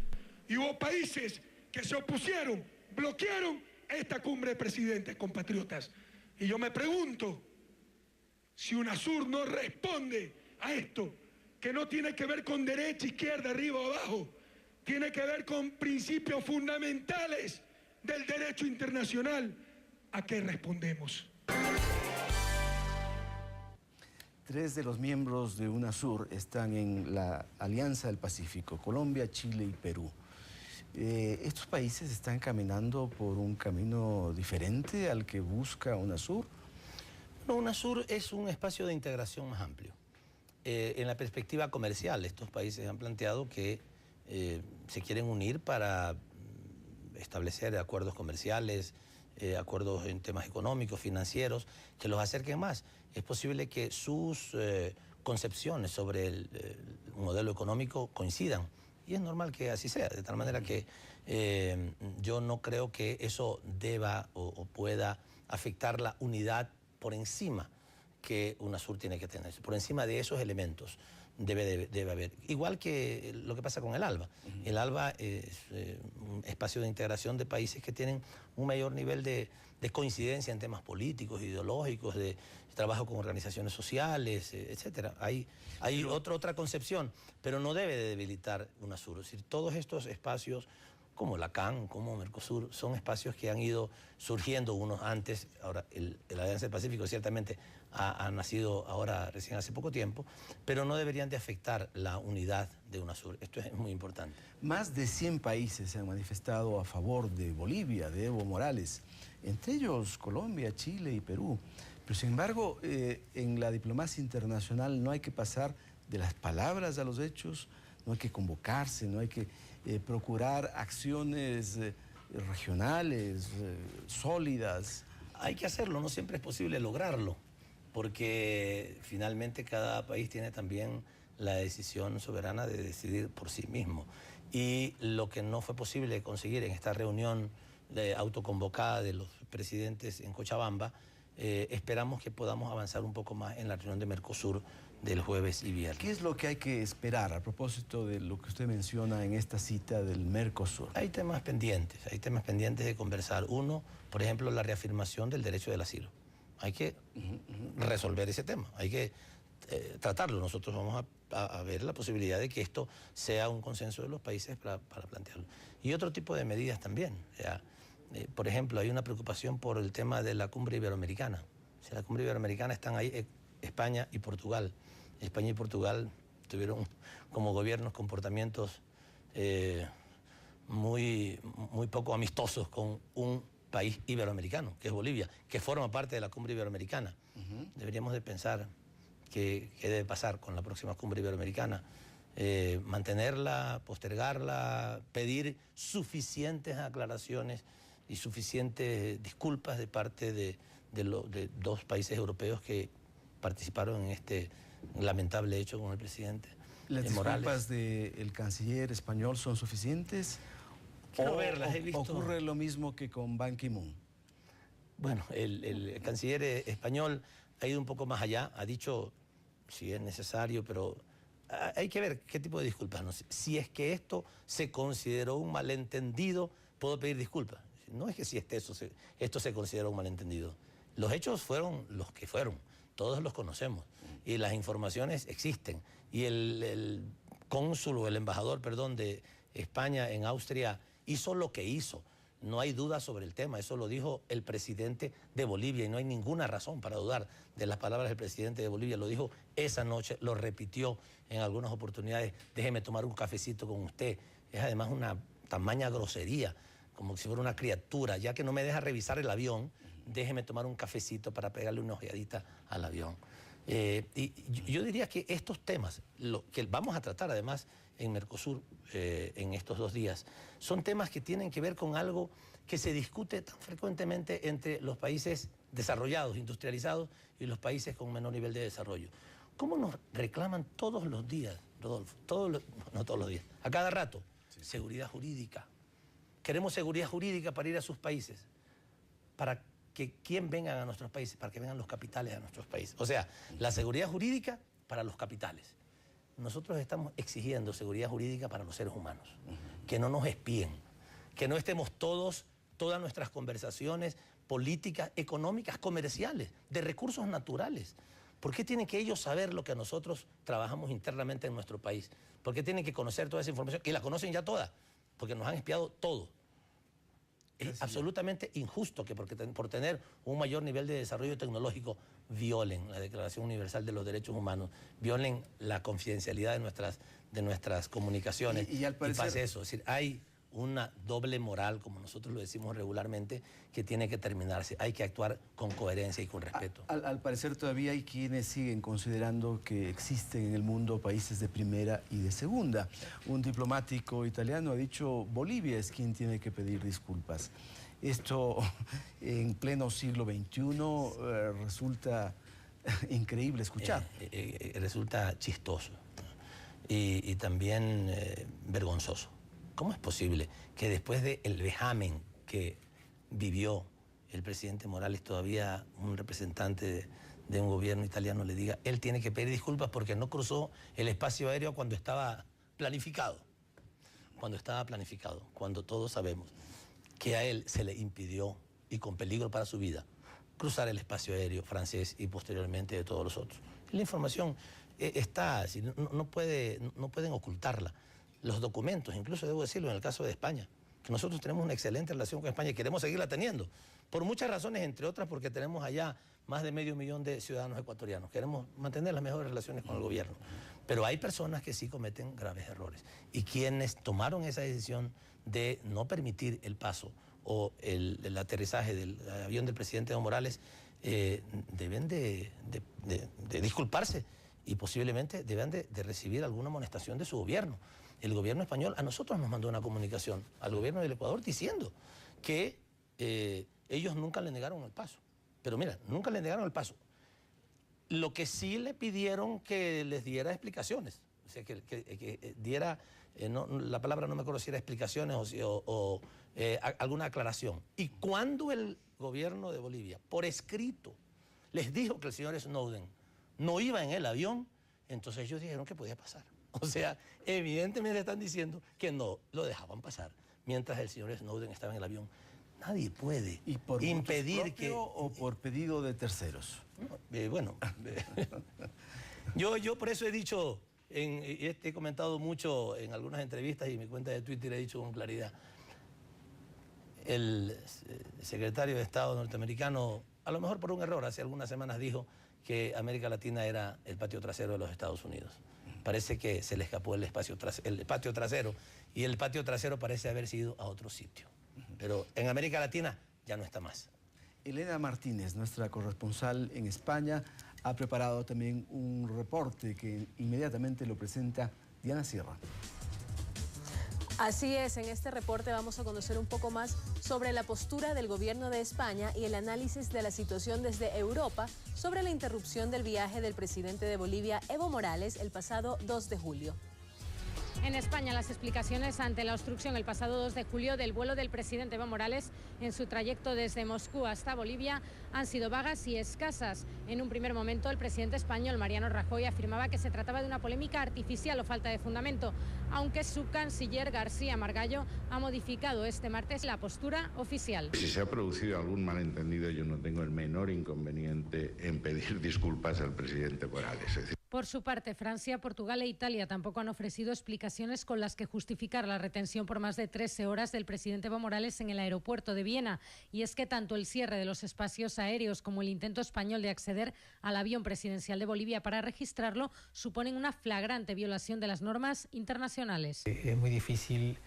Y hubo países que se opusieron, bloquearon esta cumbre de presidentes, compatriotas. Y yo me pregunto, si UNASUR no responde a esto, que no tiene que ver con derecha, izquierda, arriba o abajo, tiene que ver con principios fundamentales del derecho internacional, ¿a qué respondemos? 3 de los miembros de UNASUR están en la Alianza del Pacífico: Colombia, Chile y Perú. ¿Estos países están caminando por un camino diferente al que busca UNASUR? No, UNASUR es un espacio de integración más amplio. En la perspectiva comercial, estos países han planteado que se quieren unir para establecer acuerdos comerciales, acuerdos en temas económicos, financieros, que los acerquen más. Es posible que sus concepciones sobre el modelo económico coincidan, y es normal que así sea, de tal manera que yo no creo que eso deba o pueda afectar la unidad por encima que UNASUR tiene que tener. Por encima de esos elementos debe haber. Igual que lo que pasa con el ALBA. El ALBA es un espacio de integración de países que tienen un mayor nivel de coincidencia en temas políticos, ideológicos, de trabajo con organizaciones sociales, etcétera. Hay otra concepción, pero no debe de debilitar UNASUR. Es decir, todos estos espacios, como la CAN, como Mercosur, son espacios que han ido surgiendo unos antes. Ahora, la Alianza del Pacífico ciertamente ha nacido ahora recién hace poco tiempo, pero no deberían de afectar la unidad de UNASUR. Esto es muy importante. Más de 100 países se han manifestado a favor de Bolivia, de Evo Morales, entre ellos Colombia, Chile y Perú. Pero sin embargo, en la diplomacia internacional no hay que pasar de las palabras a los hechos, no hay que convocarse, no hay que procurar acciones regionales, sólidas. Hay que hacerlo, no siempre es posible lograrlo, porque finalmente cada país tiene también la decisión soberana de decidir por sí mismo. Y lo que no fue posible conseguir en esta reunión autoconvocada de los presidentes en Cochabamba, esperamos que podamos avanzar un poco más en la reunión de Mercosur del jueves y viernes. ¿Qué es lo que hay que esperar a propósito de lo que usted menciona en esta cita del Mercosur? Hay temas pendientes de conversar. Uno, por ejemplo, la reafirmación del derecho del asilo. Hay que resolver ese tema, hay que tratarlo. Nosotros vamos a ver la posibilidad de que esto sea un consenso de los países para plantearlo. Y otro tipo de medidas también. O sea, por ejemplo, hay una preocupación por el tema de la cumbre iberoamericana. Si la cumbre iberoamericana están ahí España y Portugal. España y Portugal tuvieron como gobiernos comportamientos muy poco amistosos con un país iberoamericano, que es Bolivia, que forma parte de la cumbre iberoamericana. Deberíamos de pensar qué debe pasar con la próxima cumbre iberoamericana. Mantenerla, postergarla, pedir suficientes aclaraciones y suficientes disculpas de parte de dos países europeos que participaron en este lamentable hecho con el presidente ¿Las Morales. disculpas del canciller español son suficientes? Quiero verlas, he visto. ¿Ocurre lo mismo que con Ban Ki-moon? Bueno, el canciller español ha ido un poco más allá, ha dicho si es necesario, pero hay que ver qué tipo de disculpas. No sé. Si es que esto se consideró un malentendido, puedo pedir disculpas. No es que si esto se considera un malentendido. Los hechos fueron los que fueron, todos los conocemos y las informaciones existen. Y el cónsul o el embajador, perdón, de España en Austria hizo lo que hizo. No hay duda sobre el tema, eso lo dijo el presidente de Bolivia y no hay ninguna razón para dudar de las palabras del presidente de Bolivia. Lo dijo esa noche, lo repitió en algunas oportunidades. Déjeme tomar un cafecito con usted. Es además una tamaña grosería, como si fuera una criatura. Ya que no me deja revisar el avión, déjeme tomar un cafecito para pegarle una ojeadita al avión. Y yo diría que estos temas, lo que vamos a tratar además en Mercosur en estos 2 días, son temas que tienen que ver con algo que se discute tan frecuentemente entre los países desarrollados, industrializados, y los países con menor nivel de desarrollo. ¿Cómo nos reclaman todos los días, Rodolfo? No todos los días, a cada rato, seguridad jurídica. Queremos seguridad jurídica para ir a sus países, para que quien vengan a nuestros países, para que vengan los capitales a nuestros países. O sea, la seguridad jurídica para los capitales. Nosotros estamos exigiendo seguridad jurídica para los seres humanos, que no nos espíen, que no estemos todas nuestras conversaciones políticas, económicas, comerciales, de recursos naturales. ¿Por qué tienen que ellos saber lo que nosotros trabajamos internamente en nuestro país? ¿Por qué tienen que conocer toda esa información? Y la conocen ya toda, porque nos han espiado todo. Es absolutamente injusto que por tener un mayor nivel de desarrollo tecnológico violen la Declaración Universal de los Derechos Humanos, violen la confidencialidad de nuestras comunicaciones y al parecer, pase eso. Es decir, hay una doble moral, como nosotros lo decimos regularmente, que tiene que terminarse. Hay que actuar con coherencia y con respeto. Al parecer todavía hay quienes siguen considerando que existen en el mundo países de primera y de segunda. Un diplomático italiano ha dicho, Bolivia es quien tiene que pedir disculpas. Esto en pleno siglo XXI resulta increíble escuchar. Resulta chistoso y también vergonzoso. ¿Cómo es posible que después del vejamen que vivió el presidente Morales, todavía un representante de un gobierno italiano le diga, él tiene que pedir disculpas porque no cruzó el espacio aéreo cuando estaba planificado? Cuando todos sabemos que a él se le impidió, y con peligro para su vida, cruzar el espacio aéreo francés y posteriormente de todos los otros. La información está, no pueden ocultarla. Los documentos, incluso debo decirlo en el caso de España, que nosotros tenemos una excelente relación con España y queremos seguirla teniendo, por muchas razones, entre otras porque tenemos allá más de 500 000 de ciudadanos ecuatorianos. Queremos mantener las mejores relaciones con el gobierno. Pero hay personas que sí cometen graves errores. Y quienes tomaron esa decisión de no permitir el paso o el aterrizaje del avión del presidente Evo Morales deben de disculparse y posiblemente deben de recibir alguna amonestación de su gobierno. El gobierno español a nosotros nos mandó una comunicación al gobierno del Ecuador diciendo que ellos nunca le negaron el paso. Pero mira, nunca le negaron el paso. Lo que sí le pidieron que les diera explicaciones. o sea, que diera, la palabra no me acuerdo si era explicaciones o alguna aclaración. Y cuando el gobierno de Bolivia, por escrito, les dijo que el señor Snowden no iba en el avión, entonces ellos dijeron que podía pasar. O sea, evidentemente están diciendo que no lo dejaban pasar mientras el señor Snowden estaba en el avión. Nadie puede impedir que... ¿O por pedido de terceros? Bueno, yo por eso he dicho, he comentado mucho en algunas entrevistas y en mi cuenta de Twitter he dicho con claridad, el secretario de Estado norteamericano, a lo mejor por un error, hace algunas semanas dijo que América Latina era el patio trasero de los Estados Unidos. Parece que se le escapó el patio trasero y el patio trasero parece haber sido a otro sitio. Pero en América Latina ya no está más. Elena Martínez, nuestra corresponsal en España, ha preparado también un reporte que inmediatamente lo presenta Diana Sierra. Así es, en este reporte vamos a conocer un poco más sobre la postura del gobierno de España y el análisis de la situación desde Europa sobre la interrupción del viaje del presidente de Bolivia, Evo Morales, el pasado 2 de julio. En España, las explicaciones ante la obstrucción el pasado 2 de julio del vuelo del presidente Evo Morales en su trayecto desde Moscú hasta Bolivia han sido vagas y escasas. En un primer momento, el presidente español, Mariano Rajoy, afirmaba que se trataba de una polémica artificial o falta de fundamento, aunque su canciller, García Margallo, ha modificado este martes la postura oficial. Si se ha producido algún malentendido, yo no tengo el menor inconveniente en pedir disculpas al presidente Morales. Por su parte, Francia, Portugal e Italia tampoco han ofrecido explicaciones con las que justificar la retención por más de 13 horas del presidente Evo Morales en el aeropuerto de Viena. Y es que tanto el cierre de los espacios aéreos como el intento español de acceder al avión presidencial de Bolivia para registrarlo suponen una flagrante violación de las normas internacionales. Es muy difícil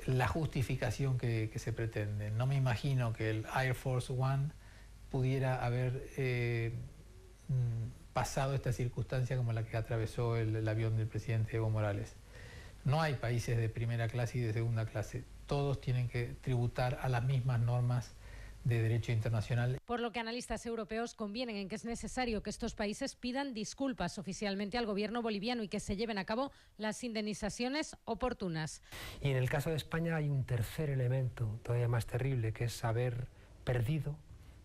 la justificación que se pretende. No me imagino que el Air Force One pudiera haber pasado esta circunstancia como la que atravesó el avión del presidente Evo Morales. No hay países de primera clase y de segunda clase. Todos tienen que tributar a las mismas normas de derecho internacional. Por lo que analistas europeos convienen en que es necesario que estos países pidan disculpas oficialmente al gobierno boliviano y que se lleven a cabo las indemnizaciones oportunas. Y en el caso de España hay un tercer elemento todavía más terrible, que es haber perdido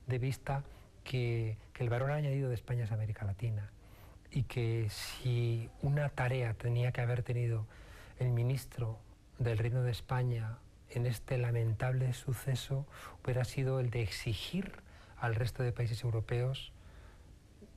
de vista que el valor añadido de España es América Latina y que si una tarea tenía que haber tenido el ministro del Reino de España en este lamentable suceso hubiera sido el de exigir al resto de países europeos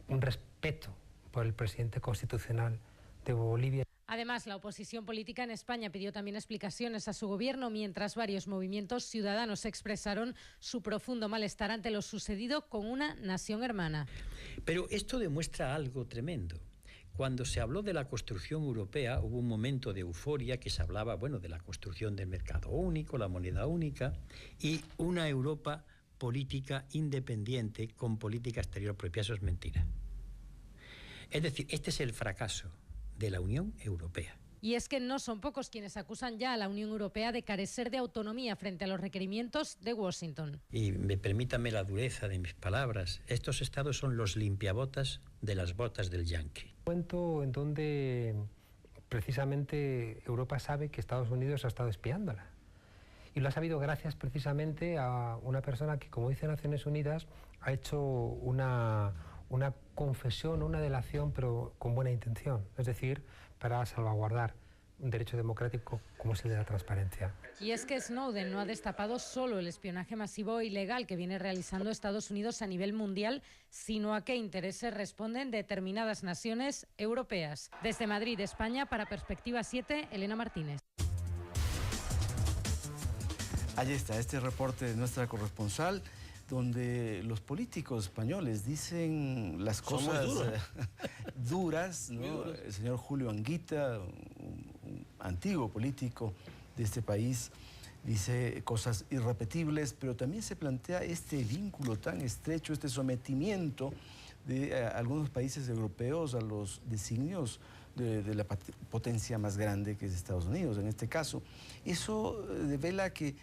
un respeto por el presidente constitucional de Bolivia. Además, la oposición política en España pidió también explicaciones a su gobierno, mientras varios movimientos ciudadanos expresaron su profundo malestar ante lo sucedido con una nación hermana. Pero esto demuestra algo tremendo. Cuando se habló de la construcción europea, hubo un momento de euforia que se hablaba, bueno, de la construcción del mercado único, la moneda única y una Europa política independiente con política exterior propia. Eso es mentira. Es decir, este es el fracaso de la Unión Europea. Y es que no son pocos quienes acusan ya a la Unión Europea de carecer de autonomía frente a los requerimientos de Washington. Y permítame la dureza de mis palabras, estos estados son los limpiabotas de las botas del yanqui. Un momento en donde precisamente Europa sabe que Estados Unidos ha estado espiándola. Y lo ha sabido gracias precisamente a una persona que, como dice Naciones Unidas, ha hecho una confesión, una delación, pero con buena intención, es decir, para salvaguardar un derecho democrático como es el de la transparencia. Y es que Snowden no ha destapado solo el espionaje masivo e ilegal que viene realizando Estados Unidos a nivel mundial, sino a qué intereses responden determinadas naciones europeas. Desde Madrid, España, para Perspectiva 7, Elena Martínez. Allí está este reporte de nuestra corresponsal, donde los políticos españoles dicen las cosas duras, ¿no? El señor Julio Anguita, un antiguo político de este país, dice cosas irrepetibles, pero también se plantea este vínculo tan estrecho, este sometimiento de algunos países europeos a los designios de la potencia más grande que es Estados Unidos, en este caso. Eso devela que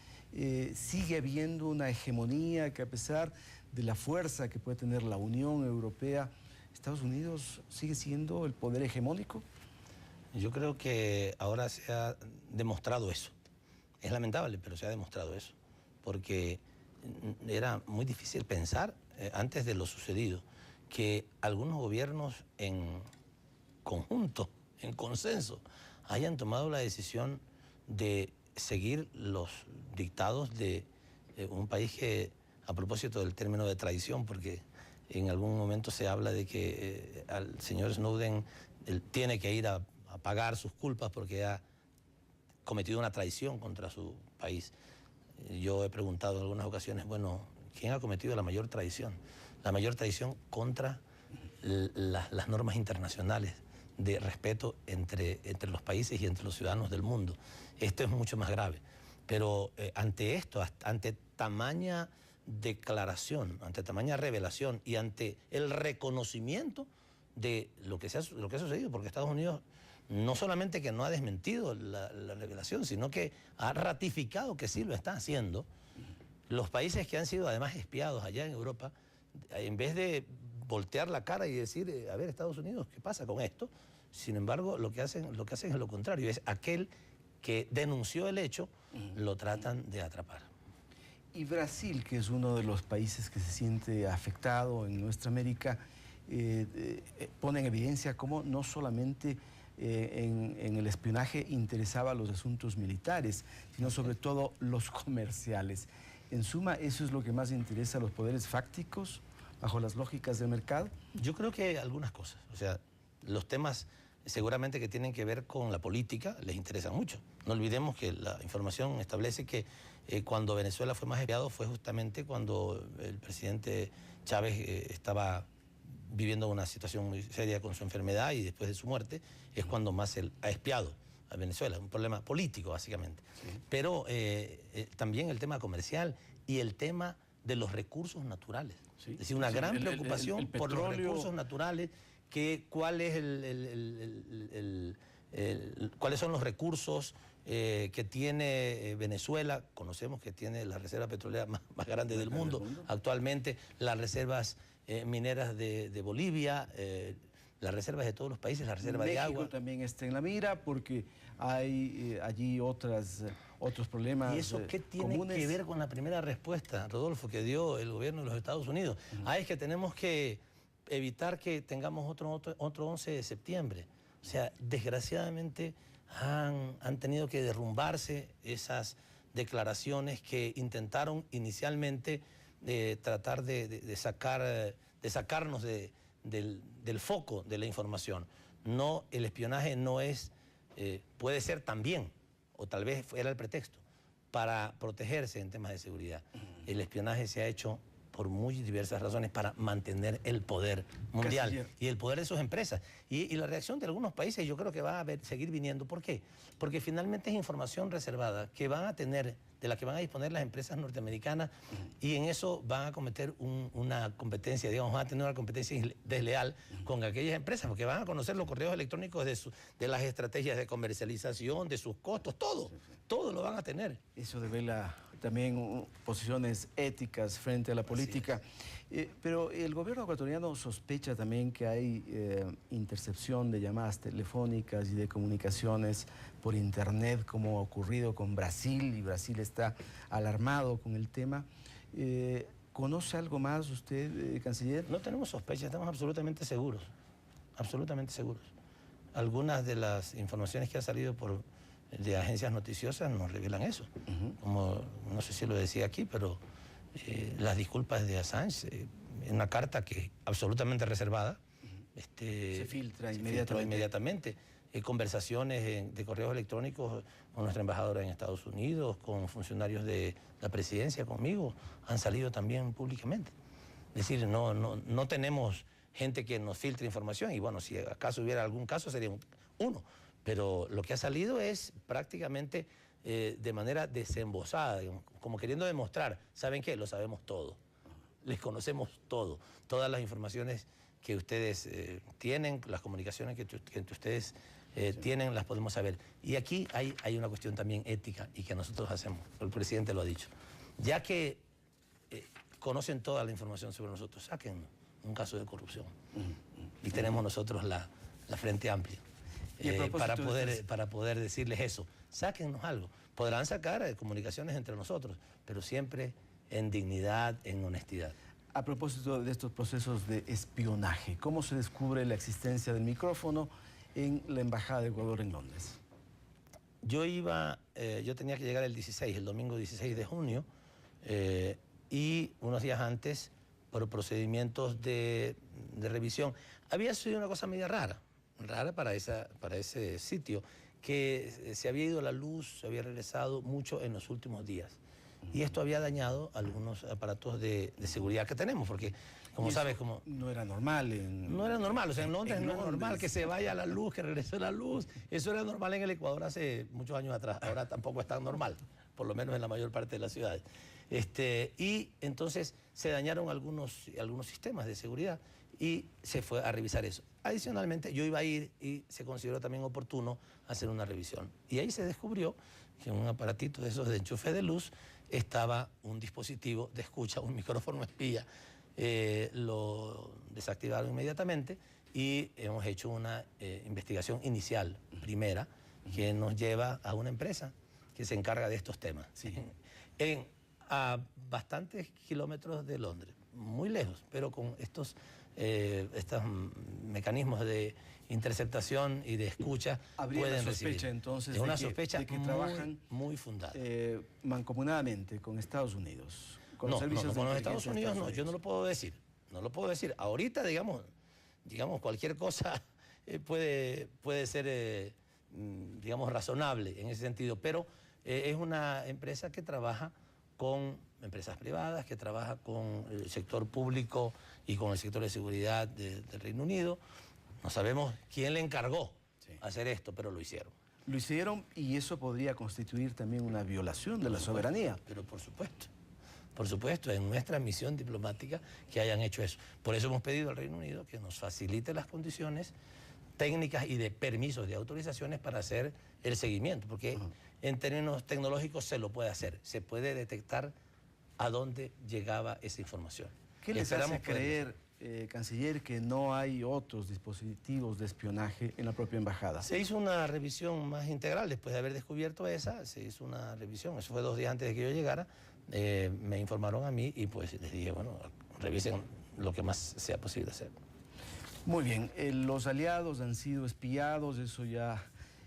sigue habiendo una hegemonía, que a pesar de la fuerza que puede tener la Unión Europea, Estados Unidos sigue siendo el poder hegemónico. Yo creo que ahora se ha demostrado eso. Es lamentable, pero se ha demostrado eso. Porque era muy difícil pensar, antes de lo sucedido, que algunos gobiernos en conjunto, en consenso, hayan tomado la decisión de seguir los dictados de un país que, a propósito del término de traición, porque en algún momento se habla de que al señor Snowden tiene que ir a pagar sus culpas porque ha cometido una traición contra su país. Yo he preguntado en algunas ocasiones, bueno, ¿quién ha cometido la mayor traición? La mayor traición contra las normas internacionales de respeto entre los países y entre los ciudadanos del mundo. Esto es mucho más grave. Pero ante esto, ante tamaña declaración, ante tamaña revelación y ante el reconocimiento de lo que ha sucedido, porque Estados Unidos no solamente que no ha desmentido la revelación, sino que ha ratificado que sí lo está haciendo. Los países que han sido además espiados allá en Europa, en vez de voltear la cara y decir, a ver, Estados Unidos, ¿qué pasa con esto? Sin embargo, lo que hacen es lo contrario, es aquel que denunció el hecho, lo tratan de atrapar. Y Brasil, que es uno de los países que se siente afectado en nuestra América, pone en evidencia cómo no solamente en el espionaje interesaba los asuntos militares, sino sobre todo los comerciales. En suma, ¿eso es lo que más interesa a los poderes fácticos bajo las lógicas del mercado? Yo creo que algunas cosas. O sea, los temas seguramente que tienen que ver con la política les interesan mucho. No olvidemos que la información establece que cuando Venezuela fue más espiado fue justamente cuando el presidente Chávez estaba viviendo una situación muy seria con su enfermedad y después de su muerte es cuando más él ha espiado a Venezuela, un problema político básicamente. Sí. Pero también el tema comercial y el tema de los recursos naturales. Sí. Es decir, una gran preocupación el por los recursos naturales, cuáles son los recursos que tiene Venezuela. Conocemos que tiene la reserva petrolera más grande del mundo actualmente, las reservas mineras de Bolivia, las reservas de todos los países, la reserva de agua. México también está en la mira porque hay allí otros problemas. ¿Y eso qué tiene que ver con la primera respuesta, Rodolfo, que dio el gobierno de los Estados Unidos? Es que tenemos que evitar que tengamos otro 11 de septiembre. O sea, desgraciadamente han tenido que derrumbarse esas declaraciones que intentaron inicialmente tratar de sacarnos del foco de la información. No, el espionaje no es, puede ser también, o tal vez era el pretexto, para protegerse en temas de seguridad. El espionaje se ha hecho por muy diversas razones para mantener el poder mundial y el poder de sus empresas. Y la reacción de algunos países yo creo que va a seguir viniendo. ¿Por qué? Porque finalmente es información reservada que van a tener, de la que van a disponer las empresas norteamericanas y en eso van a cometer una competencia, digamos, van a tener una competencia desleal con aquellas empresas porque van a conocer los correos electrónicos de las estrategias de comercialización, de sus costos, todo lo van a tener. Eso devela también posiciones éticas frente a la política. Pero el gobierno ecuatoriano sospecha también que hay intercepción de llamadas telefónicas y de comunicaciones por internet, como ha ocurrido con Brasil, y Brasil está alarmado con el tema. ¿Conoce algo más usted, canciller? No tenemos sospechas, estamos absolutamente seguros, absolutamente seguros. Algunas de las informaciones que han salido de agencias noticiosas nos revelan eso. Como, no sé si lo decía aquí, pero las disculpas de Assange, en una carta que es absolutamente reservada, se filtra inmediatamente. Conversaciones de correos electrónicos con nuestra embajadora en Estados Unidos, con funcionarios de la presidencia, conmigo, han salido también públicamente. Es decir, no tenemos gente que nos filtre información y bueno, si acaso hubiera algún caso sería uno. Pero lo que ha salido es prácticamente de manera desembosada, como queriendo demostrar, ¿saben qué? Lo sabemos todo, les conocemos todo, todas las informaciones que ustedes tienen, las comunicaciones que ustedes tienen, las podemos saber. Y aquí hay una cuestión también ética y que nosotros hacemos, el presidente lo ha dicho. Ya que conocen toda la información sobre nosotros, saquen un caso de corrupción. Y tenemos nosotros la frente amplia. para poder decirles eso. Sáquennos algo. Podrán sacar comunicaciones entre nosotros, pero siempre en dignidad, en honestidad. A propósito de estos procesos de espionaje, ¿cómo se descubre la existencia del micrófono en la Embajada de Ecuador en Londres? Yo tenía que llegar el domingo 16 de junio, y unos días antes, por procedimientos de revisión, había sucedido una cosa media rara para ese sitio, que se había ido la luz, se había regresado mucho en los últimos días. Y esto había dañado algunos aparatos de seguridad que tenemos, porque, como sabes, no era normal. No era normal, o sea, en Londres no es normal que se vaya la luz, que regrese la luz. Eso era normal en el Ecuador hace muchos años atrás. Ahora tampoco es tan normal, por lo menos en la mayor parte de las ciudades. Y entonces se dañaron algunos sistemas de seguridad y se fue a revisar eso. Adicionalmente, yo iba a ir y se consideró también oportuno hacer una revisión. Y ahí se descubrió que en un aparatito de esos de enchufe de luz estaba un dispositivo de escucha, un micrófono espía. Lo desactivaron inmediatamente y hemos hecho una investigación inicial, primera, que nos lleva a una empresa que se encarga de estos temas. Sí. A bastantes kilómetros de Londres, muy lejos, pero con estos mecanismos de interceptación y de escucha pueden recibir. Entonces, es una sospecha de que trabajan muy fundada. Mancomunadamente con Estados Unidos. Con los Estados Unidos no, yo no lo puedo decir. No lo puedo decir. Ahorita, digamos cualquier cosa puede ser, digamos, razonable en ese sentido, pero es una empresa que trabaja con empresas privadas, que trabaja con el sector público y con el sector de seguridad del Reino Unido. No sabemos quién le encargó hacer esto, pero lo hicieron. Lo hicieron, y eso podría constituir también una violación de la soberanía. Pero por supuesto, en nuestra misión diplomática que hayan hecho eso. Por eso hemos pedido al Reino Unido que nos facilite las condiciones técnicas y de permisos, de autorizaciones para hacer el seguimiento, porque en términos tecnológicos se lo puede hacer, se puede detectar a dónde llegaba esa información. ¿Qué les hace creer, canciller, que no hay otros dispositivos de espionaje en la propia embajada? Se hizo una revisión más integral después de haber descubierto esa, se hizo una revisión, eso fue 2 días antes de que yo llegara, me informaron a mí y pues les dije, bueno, revisen lo que más sea posible hacer. Muy bien, los aliados han sido espiados, eso ya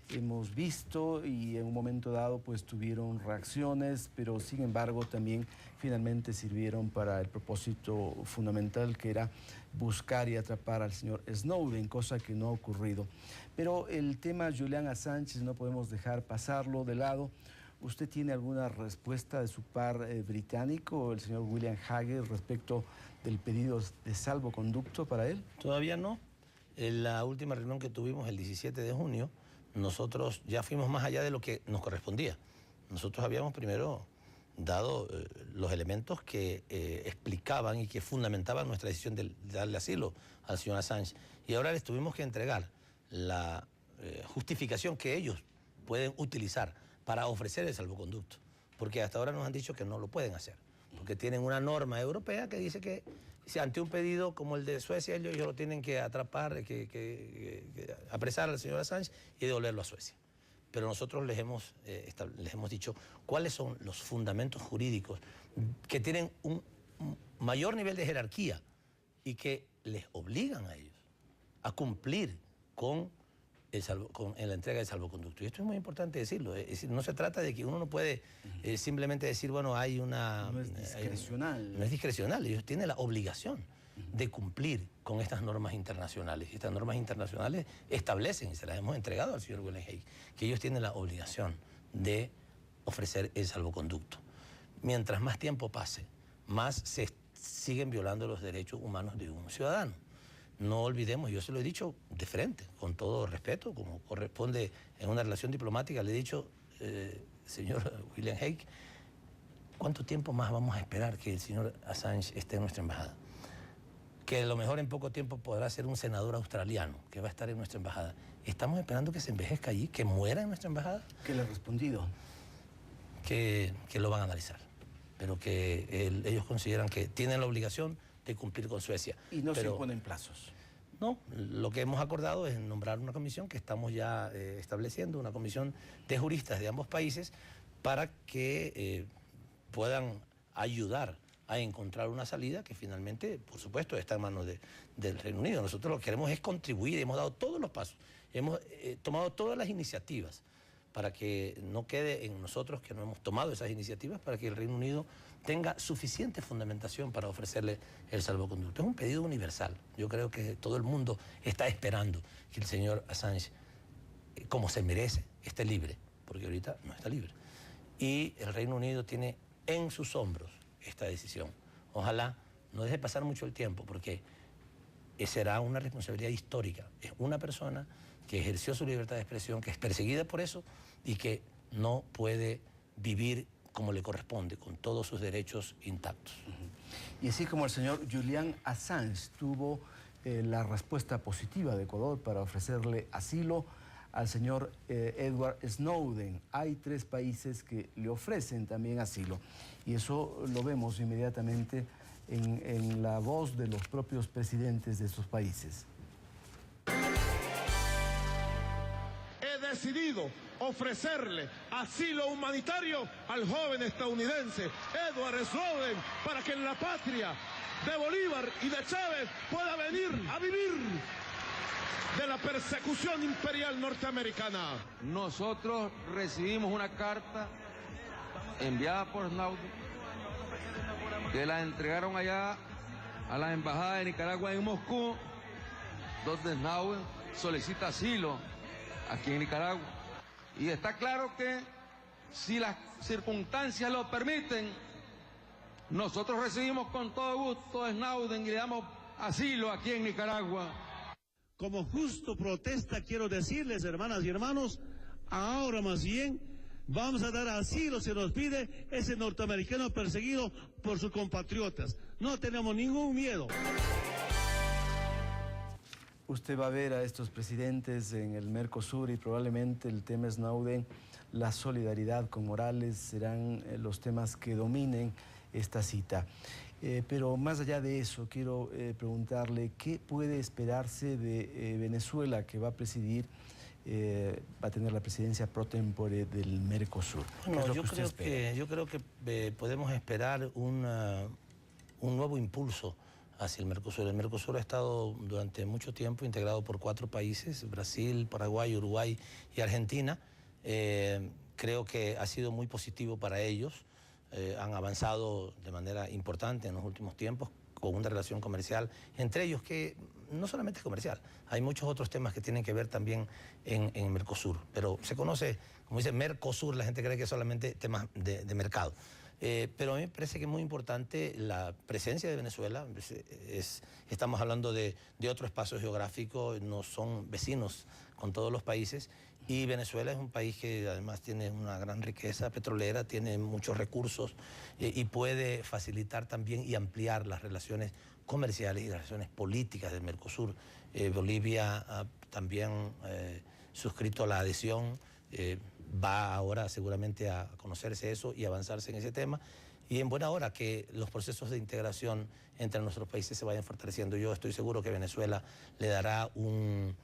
hemos visto, y en un momento dado pues tuvieron reacciones, pero sin embargo también finalmente sirvieron para el propósito fundamental, que era buscar y atrapar al señor Snowden, cosa que no ha ocurrido. Pero el tema Julian Assange no podemos dejar pasarlo de lado. ¿Usted tiene alguna respuesta de su par británico, el señor William Hague, respecto del pedido de salvoconducto para él? Todavía no. En la última reunión que tuvimos el 17 de junio, nosotros ya fuimos más allá de lo que nos correspondía. Nosotros habíamos primero dado los elementos que explicaban y que fundamentaban nuestra decisión de darle asilo al señor Assange. Y ahora les tuvimos que entregar la justificación que ellos pueden utilizar para ofrecer el salvoconducto. Porque hasta ahora nos han dicho que no lo pueden hacer. Porque tienen una norma europea que dice que si ante un pedido como el de Suecia, ellos lo tienen que atrapar, apresar al señor Assange y devolverlo a Suecia. Pero nosotros les hemos dicho cuáles son los fundamentos jurídicos que tienen un mayor nivel de jerarquía y que les obligan a ellos a cumplir con la entrega del salvoconducto. Y esto es muy importante decirlo. Es decir, no se trata de que uno no puede simplemente decir, bueno, hay una... No es discrecional. No es discrecional. Ellos tienen la obligación de cumplir con estas normas internacionales. Y estas normas internacionales establecen, y se las hemos entregado al señor William Hague, que ellos tienen la obligación de ofrecer el salvoconducto. Mientras más tiempo pase, más se siguen violando los derechos humanos de un ciudadano. No olvidemos, yo se lo he dicho de frente, con todo respeto, como corresponde en una relación diplomática, le he dicho, señor William Hague, ¿cuánto tiempo más vamos a esperar que el señor Assange esté en nuestra embajada? Que a lo mejor en poco tiempo podrá ser un senador australiano que va a estar en nuestra embajada. ¿Estamos esperando que se envejezca allí, que muera en nuestra embajada? ¿Qué le ha respondido? Que lo van a analizar, pero que ellos consideran que tienen la obligación de cumplir con Suecia. Y no se imponen plazos. No, lo que hemos acordado es nombrar una comisión que estamos ya estableciendo, una comisión de juristas de ambos países para que puedan ayudar a encontrar una salida que finalmente, por supuesto, está en manos del Reino Unido. Nosotros lo que queremos es contribuir, hemos dado todos los pasos, hemos tomado todas las iniciativas para que no quede en nosotros que no hemos tomado esas iniciativas, para que el Reino Unido tenga suficiente fundamentación para ofrecerle el salvoconducto. Es un pedido universal. Yo creo que todo el mundo está esperando que el señor Assange, como se merece, esté libre, porque ahorita no está libre. Y el Reino Unido tiene en sus hombros esta decisión. Ojalá no deje pasar mucho el tiempo, porque será una responsabilidad histórica. Es una persona que ejerció su libertad de expresión, que es perseguida por eso y que no puede vivir como le corresponde, con todos sus derechos intactos. Y así como el señor Julian Assange tuvo la respuesta positiva de Ecuador para ofrecerle asilo al señor Edward Snowden, hay 3 países que le ofrecen también asilo. Y eso lo vemos inmediatamente en la voz de los propios presidentes de estos países. He decidido ofrecerle asilo humanitario al joven estadounidense Edward Snowden para que en la patria de Bolívar y de Chávez pueda venir a vivir de la persecución imperial norteamericana. Nosotros recibimos una carta enviada por Snowden que la entregaron allá a la embajada de Nicaragua en Moscú, donde Snowden solicita asilo aquí en Nicaragua. Y está claro que si las circunstancias lo permiten, nosotros recibimos con todo gusto a Snowden y le damos asilo aquí en Nicaragua. Como justo protesta quiero decirles, hermanas y hermanos, ahora más bien vamos a dar asilo, se nos pide, ese norteamericano perseguido por sus compatriotas. No tenemos ningún miedo. Usted va a ver a estos presidentes en el Mercosur y probablemente el tema Snowden, la solidaridad con Morales serán los temas que dominen esta cita. Pero más allá de eso, quiero preguntarle qué puede esperarse de Venezuela, que va a presidir, va a tener la presidencia pro tempore del Mercosur. Bueno, yo creo que podemos esperar un nuevo impulso hacia el Mercosur. El Mercosur ha estado durante mucho tiempo integrado por 4 países, Brasil, Paraguay, Uruguay y Argentina. Creo que ha sido muy positivo para ellos. Han avanzado de manera importante en los últimos tiempos con una relación comercial entre ellos que no solamente es comercial, hay muchos otros temas que tienen que ver también en Mercosur, pero se conoce, como dice Mercosur, la gente cree que es solamente temas de mercado. Pero a mí me parece que es muy importante la presencia de Venezuela. Estamos hablando de otro espacio geográfico, no son vecinos con todos los países, y Venezuela es un país que además tiene una gran riqueza petrolera, tiene muchos recursos y puede facilitar también y ampliar las relaciones comerciales y las relaciones políticas del Mercosur. Bolivia ha también suscrito la adhesión, va ahora seguramente a conocerse eso y avanzarse en ese tema, y en buena hora que los procesos de integración entre nuestros países se vayan fortaleciendo. Yo estoy seguro que Venezuela le dará un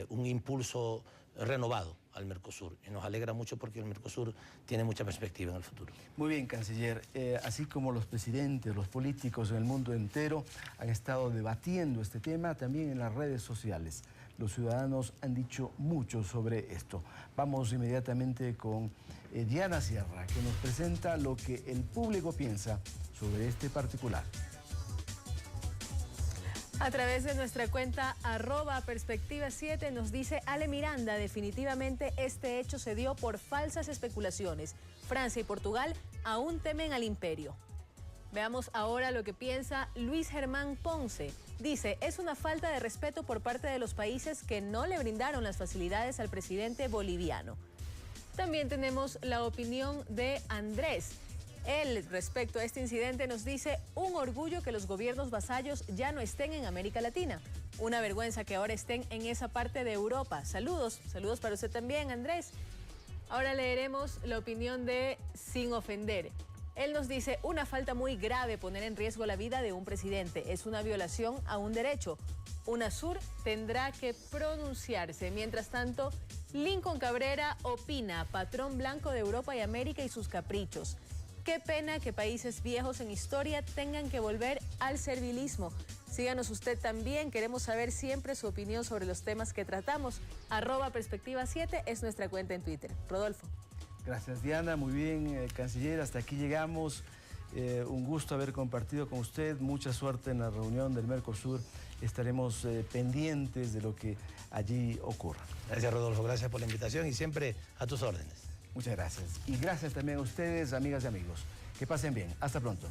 impulso renovado al Mercosur, y nos alegra mucho porque el Mercosur tiene mucha perspectiva en el futuro. Muy bien, canciller. Así como los presidentes, los políticos en el mundo entero han estado debatiendo este tema, también en las redes sociales. Los ciudadanos han dicho mucho sobre esto. Vamos inmediatamente con Diana Sierra, que nos presenta lo que el público piensa sobre este particular. A través de nuestra cuenta @perspectiva7 nos dice Ale Miranda, definitivamente este hecho se dio por falsas especulaciones. Francia y Portugal aún temen al imperio. Veamos ahora lo que piensa Luis Germán Ponce. Dice, es una falta de respeto por parte de los países que no le brindaron las facilidades al presidente boliviano. También tenemos la opinión de Andrés. Él, respecto a este incidente, nos dice, un orgullo que los gobiernos vasallos ya no estén en América Latina. Una vergüenza que ahora estén en esa parte de Europa. Saludos, saludos para usted también, Andrés. Ahora leeremos la opinión de Sin Ofender. Él nos dice, una falta muy grave poner en riesgo la vida de un presidente. Es una violación a un derecho. UNASUR tendrá que pronunciarse. Mientras tanto, Lincoln Cabrera opina, patrón blanco de Europa y América y sus caprichos. Qué pena que países viejos en historia tengan que volver al servilismo. Síganos usted también, queremos saber siempre su opinión sobre los temas que tratamos. @perspectiva7 es nuestra cuenta en Twitter. Rodolfo. Gracias, Diana. Muy bien, canciller. Hasta aquí llegamos. Un gusto haber compartido con usted. Mucha suerte en la reunión del Mercosur. Estaremos pendientes de lo que allí ocurra. Gracias, Rodolfo. Gracias por la invitación y siempre a tus órdenes. Muchas gracias. Y gracias también a ustedes, amigas y amigos. Que pasen bien. Hasta pronto.